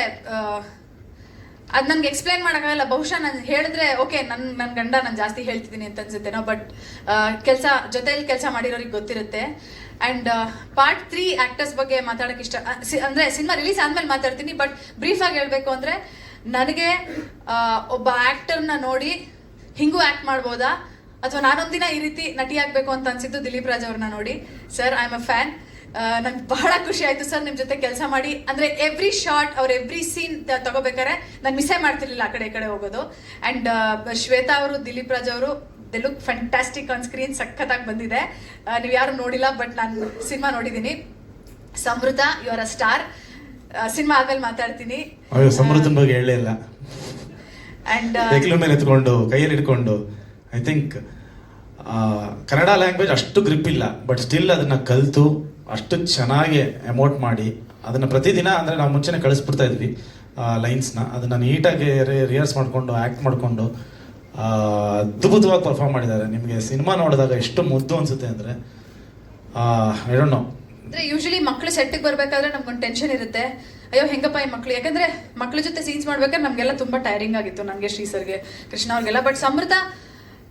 ಅದು ನನಗೆ ಎಕ್ಸ್ಪ್ಲೈನ್ ಮಾಡೋಕ್ಕಾಗಲ್ಲ. ಬಹುಶಃ ನಾನು ಹೇಳಿದ್ರೆ ಓಕೆ, ನನ್ನ ಗಂಡ ನಾನು ಜಾಸ್ತಿ ಹೇಳ್ತಿದ್ದೀನಿ ಅಂತ ಅನ್ಸುತ್ತೇನೋ. ಬಟ್ ಜೊತೆಯಲ್ಲಿ ಕೆಲಸ ಮಾಡಿರೋರಿಗೆ ಗೊತ್ತಿರುತ್ತೆ. ಆ್ಯಂಡ್ ಪಾರ್ಟ್ 3 ಆ್ಯಕ್ಟರ್ಸ್ ಬಗ್ಗೆ ಮಾತಾಡೋಕ್ಕೆ ಇಷ್ಟ. ಅಂದರೆ ಸಿನಿಮಾ ರಿಲೀಸ್ ಆದಮೇಲೆ ಮಾತಾಡ್ತೀನಿ. ಬಟ್ ಬ್ರೀಫಾಗಿ ಹೇಳಬೇಕು ಅಂದರೆ, ನನಗೆ ಒಬ್ಬ ಆ್ಯಕ್ಟರ್ನ ನೋಡಿ ಹಿಂಗೂ ಆ್ಯಕ್ಟ್ ಮಾಡ್ಬೋದಾ, ಅಥವಾ ನಾನೊಂದಿನ ಈ ರೀತಿ ನಟಿ ಆಗಬೇಕು ಅಂತ ಅನ್ಸಿದ್ದು ದಿಲೀಪ್ ರಾಜ್ ಅವ್ರನ್ನ ನೋಡಿ. Sir, I am a fan. ನಂಗೆ ಬಹಳ ಖುಷಿ ಆಯಿತು ಸರ್ ನಿಮ್ಮ ಜೊತೆ ಕೆಲಸ ಮಾಡಿ. ಅಂದರೆ ಎವ್ರಿ ಶಾರ್ಟ್ ಅವ್ರ ಎವ್ರಿ ಸೀನ್ ತಗೋಬೇಕಾರೆ ನಾನು ಮಿಸ್ಸೇ ಮಾಡ್ತಿರ್ಲಿಲ್ಲ ಆ ಕಡೆ ಹೋಗೋದು. ಆ್ಯಂಡ್ ಶ್ವೇತಾ ಅವರು, ದಿಲೀಪ್ ರಾಜ್ ಅವರು, ದೆ ಲುಕ್ ಫ್ಯಾಂಟಾಸ್ಟಿಕ್ ಆನ್ ಸ್ಕ್ರೀನ್. ಸಖತ್ತಾಗಿ ಬಂದಿದೆ. ನೀವು ಯಾರು ನೋಡಿಲ್ಲ, ಬಟ್ ನಾನು ಸಿನಿಮಾ ನೋಡಿದ್ದೀನಿ. Samruddha, you are a star. Cinema ಆದ್ಮೇಲೆ ಮಾತಾಡ್ತೀನಿ. ಸಮೃದ್ಧನ ಬಗ್ಗೆ ಹೇಳೇ ಇಲ್ಲ. ಆ್ಯಂಡ್ ಹೆಗ್ಲ ಮೇಲೆ ಎತ್ಕೊಂಡು ಕೈಯಲ್ಲಿ ಇಟ್ಕೊಂಡು, ಐ ಥಿಂಕ್ ಕನ್ನಡ ಲ್ಯಾಂಗ್ವೇಜ್ ಅಷ್ಟು ಗ್ರಿಪ್ ಇಲ್ಲ, ಬಟ್ ಸ್ಟಿಲ್ ಅದನ್ನು ಕಲಿತು ಅಷ್ಟು ಚೆನ್ನಾಗಿ ಎಮೋಟ್ ಮಾಡಿ ಅದನ್ನು ಪ್ರತಿದಿನ, ಅಂದರೆ ನಾವು ಮುಂಚೆನೇ ಕಳಿಸ್ಬಿಡ್ತಾ ಇದ್ವಿ ಲೈನ್ಸ್ನ, ಅದನ್ನು ನೀಟಾಗಿ ರಿಹರ್ಸ್ ಮಾಡಿಕೊಂಡು ಆ್ಯಕ್ಟ್ ಮಾಡಿಕೊಂಡು ಅದ್ಭುತವಾಗಿ ಪರ್ಫಾರ್ಮ್ ಮಾಡಿದ್ದಾರೆ. ನಿಮಗೆ ಸಿನಿಮಾ ನೋಡಿದಾಗ ಎಷ್ಟು ಮುದ್ದು ಅನಿಸುತ್ತೆ ಅಂದರೆ, ಐ ಡೋಂಟ್ ನೋ. ಅಂದರೆ ಯೂಶಲಿ ಮಕ್ಕಳು ಸೆಟ್ಟಿಗೆ ಬರಬೇಕಾದ್ರೆ ನಮ್ಗೊಂದು ಟೆನ್ಷನ್ ಇರುತ್ತೆ, ಅಯ್ಯೋ ಹೆಂಗಪ್ಪ ಈ ಮಕ್ಕಳು. ಯಾಕಂದರೆ ಮಕ್ಕಳ ಜೊತೆ ಸೀನ್ಸ್ ಮಾಡ್ಬೇಕಾದ್ರೆ ನಮಗೆಲ್ಲ ತುಂಬ ಟೈರಿಂಗ್ ಆಗಿತ್ತು, ನನಗೆ, ಶ್ರೀಸರ್ಗೆ, ಕೃಷ್ಣ ಅವ್ರಿಗೆಲ್ಲ. ಬಟ್ ಸಮೃದ್ಧ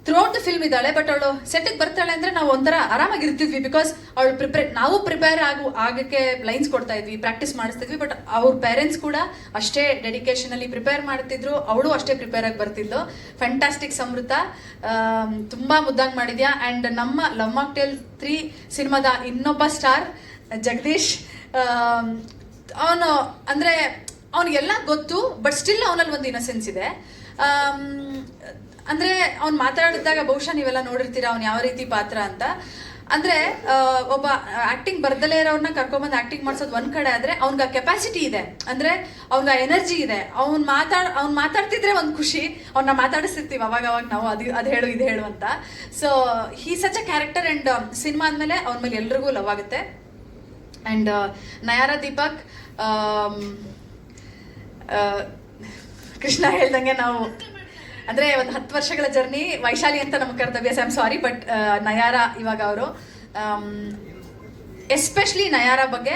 ಥ್ರೂಔಟ್ ದ ಫಿಲ್ಮ್ ಇದ್ದಾಳೆ. ಬಟ್ ಅವಳು ಸೆಟ್ಟಿಗೆ ಬರ್ತಾಳೆ ಅಂದರೆ ನಾವು ಒಂಥರ ಆರಾಮಾಗಿರ್ತಿದ್ವಿ. ಬಿಕಾಸ್ ಅವಳು ನಾವು ಪ್ರಿಪೇರ್ ಆಗಕ್ಕೆ ಲೈನ್ಸ್ ಕೊಡ್ತಾ ಇದ್ವಿ, ಪ್ರಾಕ್ಟೀಸ್ ಮಾಡಿಸ್ತಿದ್ವಿ. ಬಟ್ ಅವ್ರ ಪೇರೆಂಟ್ಸ್ ಕೂಡ ಅಷ್ಟೇ ಡೆಡಿಕೇಶನಲ್ಲಿ ಪ್ರಿಪೇರ್ ಮಾಡ್ತಿದ್ರು, ಅವಳು ಅಷ್ಟೇ ಪ್ರಿಪೇರ್ ಆಗಿ ಬರ್ತಿದ್ಲು. ಫ್ಯಾಂಟಾಸ್ಟಿಕ್ ಸಮೃದ್ಧ, ತುಂಬ ಮುದ್ದಾಗಿ ಮಾಡಿದ್ಯಾ. ಆ್ಯಂಡ್ ನಮ್ಮ ಲವ್ ಮಾಕ್ಟೇಲ್ 3 ಸಿನಿಮಾದ ಇನ್ನೊಬ್ಬ ಸ್ಟಾರ್ ಜಗದೀಶ್, ಅವನು ಅಂದರೆ ಅವನಿಗೆಲ್ಲ ಗೊತ್ತು, ಬಟ್ ಸ್ಟಿಲ್ ಅವನಲ್ಲಿ ಒಂದು ಇನ್ನಸೆನ್ಸ್ ಇದೆ. ಅಂದರೆ ಅವ್ನು ಮಾತಾಡಿದಾಗ ಬಹುಶಃ ನೀವೆಲ್ಲ ನೋಡಿರ್ತೀರ ಅವ್ನು ಯಾವ ರೀತಿ ಪಾತ್ರ ಅಂತ. ಅಂದರೆ ಒಬ್ಬ ಆ್ಯಕ್ಟಿಂಗ್ ಬರ್ದಲೇ ಇರೋರನ್ನ ಕರ್ಕೊಂಬಂದು ಆ್ಯಕ್ಟಿಂಗ್ ಮಾಡಿಸೋದು ಒಂದು ಕಡೆ ಆದರೆ, ಅವ್ನಿಗೆ ಆ ಕೆಪಾಸಿಟಿ ಇದೆ, ಅಂದರೆ ಅವ್ನಿಗೆ ಆ ಎನರ್ಜಿ ಇದೆ. ಅವ್ನು ಮಾತಾಡ್ತಿದ್ರೆ ಒಂದು ಖುಷಿ, ಅವ್ನ ಮಾತಾಡಿಸ್ತಿರ್ತೀವಿ ಅವಾಗ ನಾವು ಅದು ಹೇಳು ಇದು ಹೇಳು ಅಂತ. So he such a character. And cinema ಆದಮೇಲೆ ಅವ್ನ ಮೇಲೆ ಎಲ್ರಿಗೂ ಲವ್ ಆಗುತ್ತೆ. ಆ್ಯಂಡ್ ನಯಾರ ದೀಪಕ್, ಕೃಷ್ಣ ಹೇಳ್ದಂಗೆ ನಾವು ಅಂದರೆ ಒಂದು 10 ವರ್ಷಗಳ ಜರ್ನಿ. ವೈಶಾಲಿ ಅಂತ ನಮಗೆ ಕರ್ತವ್ಯ, I am sorry. But Nayara ಇವಾಗ ಅವರು, ಎಸ್ಪೆಷಲಿ ನಯಾರ ಬಗ್ಗೆ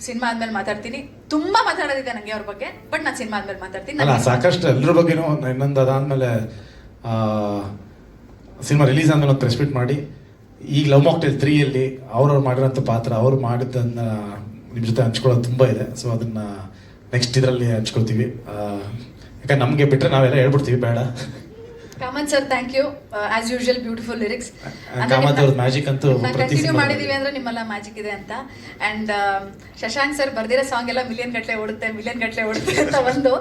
ಸಿನಿಮಾ ಆದ್ಮೇಲೆ ಮಾತಾಡ್ತೀನಿ. ತುಂಬ ಮಾತಾಡೋದಿದೆ ನನಗೆ ಅವ್ರ ಬಗ್ಗೆ, ಬಟ್ ನಾನು ಸಿನಿಮಾ ಆದ್ಮೇಲೆ ಮಾತಾಡ್ತೀನಿ. ಅಲ್ಲ, ಸಾಕಷ್ಟು ಎಲ್ಲರ ಬಗ್ಗೆನೂ. ಇನ್ನೊಂದು ಅದಾದಮೇಲೆ ಸಿನಿಮಾ ರಿಲೀಸ್ ಆದಮೇಲೆ ಒಂದು ಪ್ರೆಸ್ ಮೀಟ್ ಮಾಡಿ, ಈಗ ಲವ್ ಮಾಕ್ಟೇಲ್ 3ಯಲ್ಲಿ ಅವ್ರವ್ರು ಮಾಡಿರೋಂಥ ಪಾತ್ರ, ಅವ್ರು ಮಾಡಿದ್ದನ್ನು ನಿಮ್ಮ ಜೊತೆ ಹಂಚ್ಕೊಳ್ಳೋದು ತುಂಬ ಇದೆ. ಸೊ ಅದನ್ನು ನೆಕ್ಸ್ಟ್ ಇದರಲ್ಲಿ ಹಂಚ್ಕೊಳ್ತೀವಿ. ಯಾಕಂದ್ರೆ ನಮಗೆ ಬಿಟ್ಟರೆ ನಾವೆಲ್ಲ ಹೇಳ್ಬಿಡ್ತೀವಿ, ಬೇಡ. Kamath sir, thank you. As usual beautiful lyrics. Kamath ಅವ್ರ ಮ್ಯಾಜಿಕ್ ಅಂತೂ ಕಂಟಿನ್ಯೂ ಮಾಡಿದೀವಿ ಅಂದ್ರೆ ನಿಮ್ಮೆಲ್ಲ ಮ್ಯಾಜಿಕ್ ಇದೆ ಅಂತ. ಆ್ಯಂಡ್ ಶಶಾಂಕ್ ಸರ್ ಬರ್ದಿರೋ ಸಾಂಗ್ ಎಲ್ಲ ಮಿಲಿಯನ್ ಗಟ್ಟಲೆ ಓಡುತ್ತೆ ಅಂತ ಒಂದು.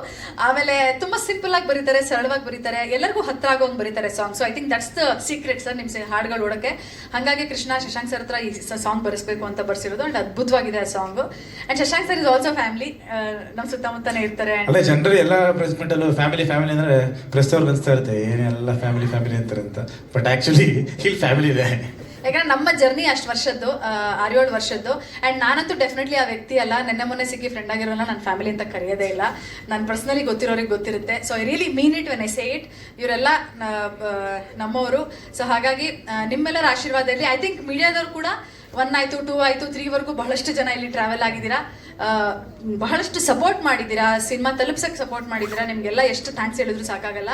ಆಮೇಲೆ ತುಂಬ ಸಿಂಪಲ್ ಆಗಿ ಬರೀತಾರೆ, ಸರಳವಾಗಿ ಬರೀತಾರೆ, ಎಲ್ಲರಿಗೂ ಹತ್ರ ಆಗೋಂಗೆ ಬರೀತಾರೆ song. So I think that's the secret sir ನಿಮ್ಮ ಹಾಡುಗಳು ಓಡೋಕ್ಕೆ. ಹಾಗಾಗಿ ಕೃಷ್ಣ ಶಶಾಂಕ್ ಸರ್ ಹತ್ರ ಈ ಸಾಂಗ್ ಬರೆಸ್ಬೇಕು ಅಂತ ಬರ್ಸಿರೋದು. ಆ್ಯಂಡ್ ಅದ್ಭುತವಾಗಿದೆ ಆ song. And Shashank sir is also family, ನಮ್ಮ ಸುತ್ತಮುತ್ತನೇ ಇರ್ತಾರೆ. ಅಲ್ಲ, ಜನರಲಿ ಎಲ್ಲ ಪ್ರೆಸ್ ಮೀಟಲ್ಲೂ ಫ್ಯಾಮಿಲಿ ಅಂದರೆ ಪ್ರೆಸ್ ಅವ್ರಿಗೆ ಅನಿಸ್ತಾ ಇರುತ್ತೆ, ಹೇಳ್ತೀನಿ ಎಲ್ಲ ಫ್ಯಾಮಿಲಿ ಅಂತಾರೆ ಅಂತ, ಬಟ್ ಆ್ಯಕ್ಚುಲಿ ಇಲ್ಲಿ ಫ್ಯಾಮಿಲಿ ಇದೆ. ಯಾಕಂದ್ರೆ ನಮ್ಮ ಜರ್ನಿ ಅಷ್ಟು ವರ್ಷದ್ದು 6-7 ವರ್ಷದ್ದು. ಆ್ಯಂಡ್ ನಾನಂತೂ ಡೆಫಿನೆಟ್ಲಿ ಆ ವ್ಯಕ್ತಿ ಅಲ್ಲ, ಮೊನ್ನೆ ಸಿಕ್ಕಿ ಫ್ರೆಂಡ್ ಆಗಿರೋಲ್ಲ, ನನ್ನ ಫ್ಯಾಮಿಲಿ ಅಂತ ಕರೆಯೋದೇ ಇಲ್ಲ. ನಾನು ಪರ್ಸ್ನಲಿ ಗೊತ್ತಿರೋರಿಗೆ ಗೊತ್ತಿರುತ್ತೆ. So I really mean it when I say it. ಇವರೆಲ್ಲ ನಮ್ಮವರು. ಸೊ ಹಾಗಾಗಿ ನಿಮ್ಮೆಲ್ಲರ ಆಶೀರ್ವಾದ ಇರಲಿ. ಐ ಥಿಂಕ್ ಮೀಡಿಯಾದವ್ರು ಕೂಡ 1 ಆಯಿತು 2 ಆಯಿತು 3ವರೆಗೂ ಬಹಳಷ್ಟು ಜನ ಇಲ್ಲಿ ಟ್ರಾವೆಲ್ ಆಗಿದ್ದೀರಾ, ಬಹಳಷ್ಟು ಸಪೋರ್ಟ್ ಮಾಡಿದ್ದೀರಾ, ಸಿನಿಮಾ ತಲುಪ್ಸಕ್ಕೆ ಸಪೋರ್ಟ್ ಮಾಡಿದ್ದೀರಾ. ನಿಮಗೆಲ್ಲ ಎಷ್ಟು ಥ್ಯಾಂಕ್ಸ್ ಹೇಳಿದ್ರು ಸಾಕಾಗಲ್ಲ.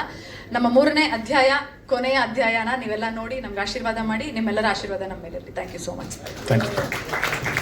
ನಮ್ಮ 3ನೇ ಅಧ್ಯಾಯ, ಕೊನೆಯ ಅಧ್ಯಾಯನ ನೀವೆಲ್ಲ ನೋಡಿ ನಮ್ಗೆ ಆಶೀರ್ವಾದ ಮಾಡಿ. ನಿಮ್ಮೆಲ್ಲರ ಆಶೀರ್ವಾದ ನಮ್ಮ ಮೇಲೆ ಇರಲಿ. Thank you so much. Thank you.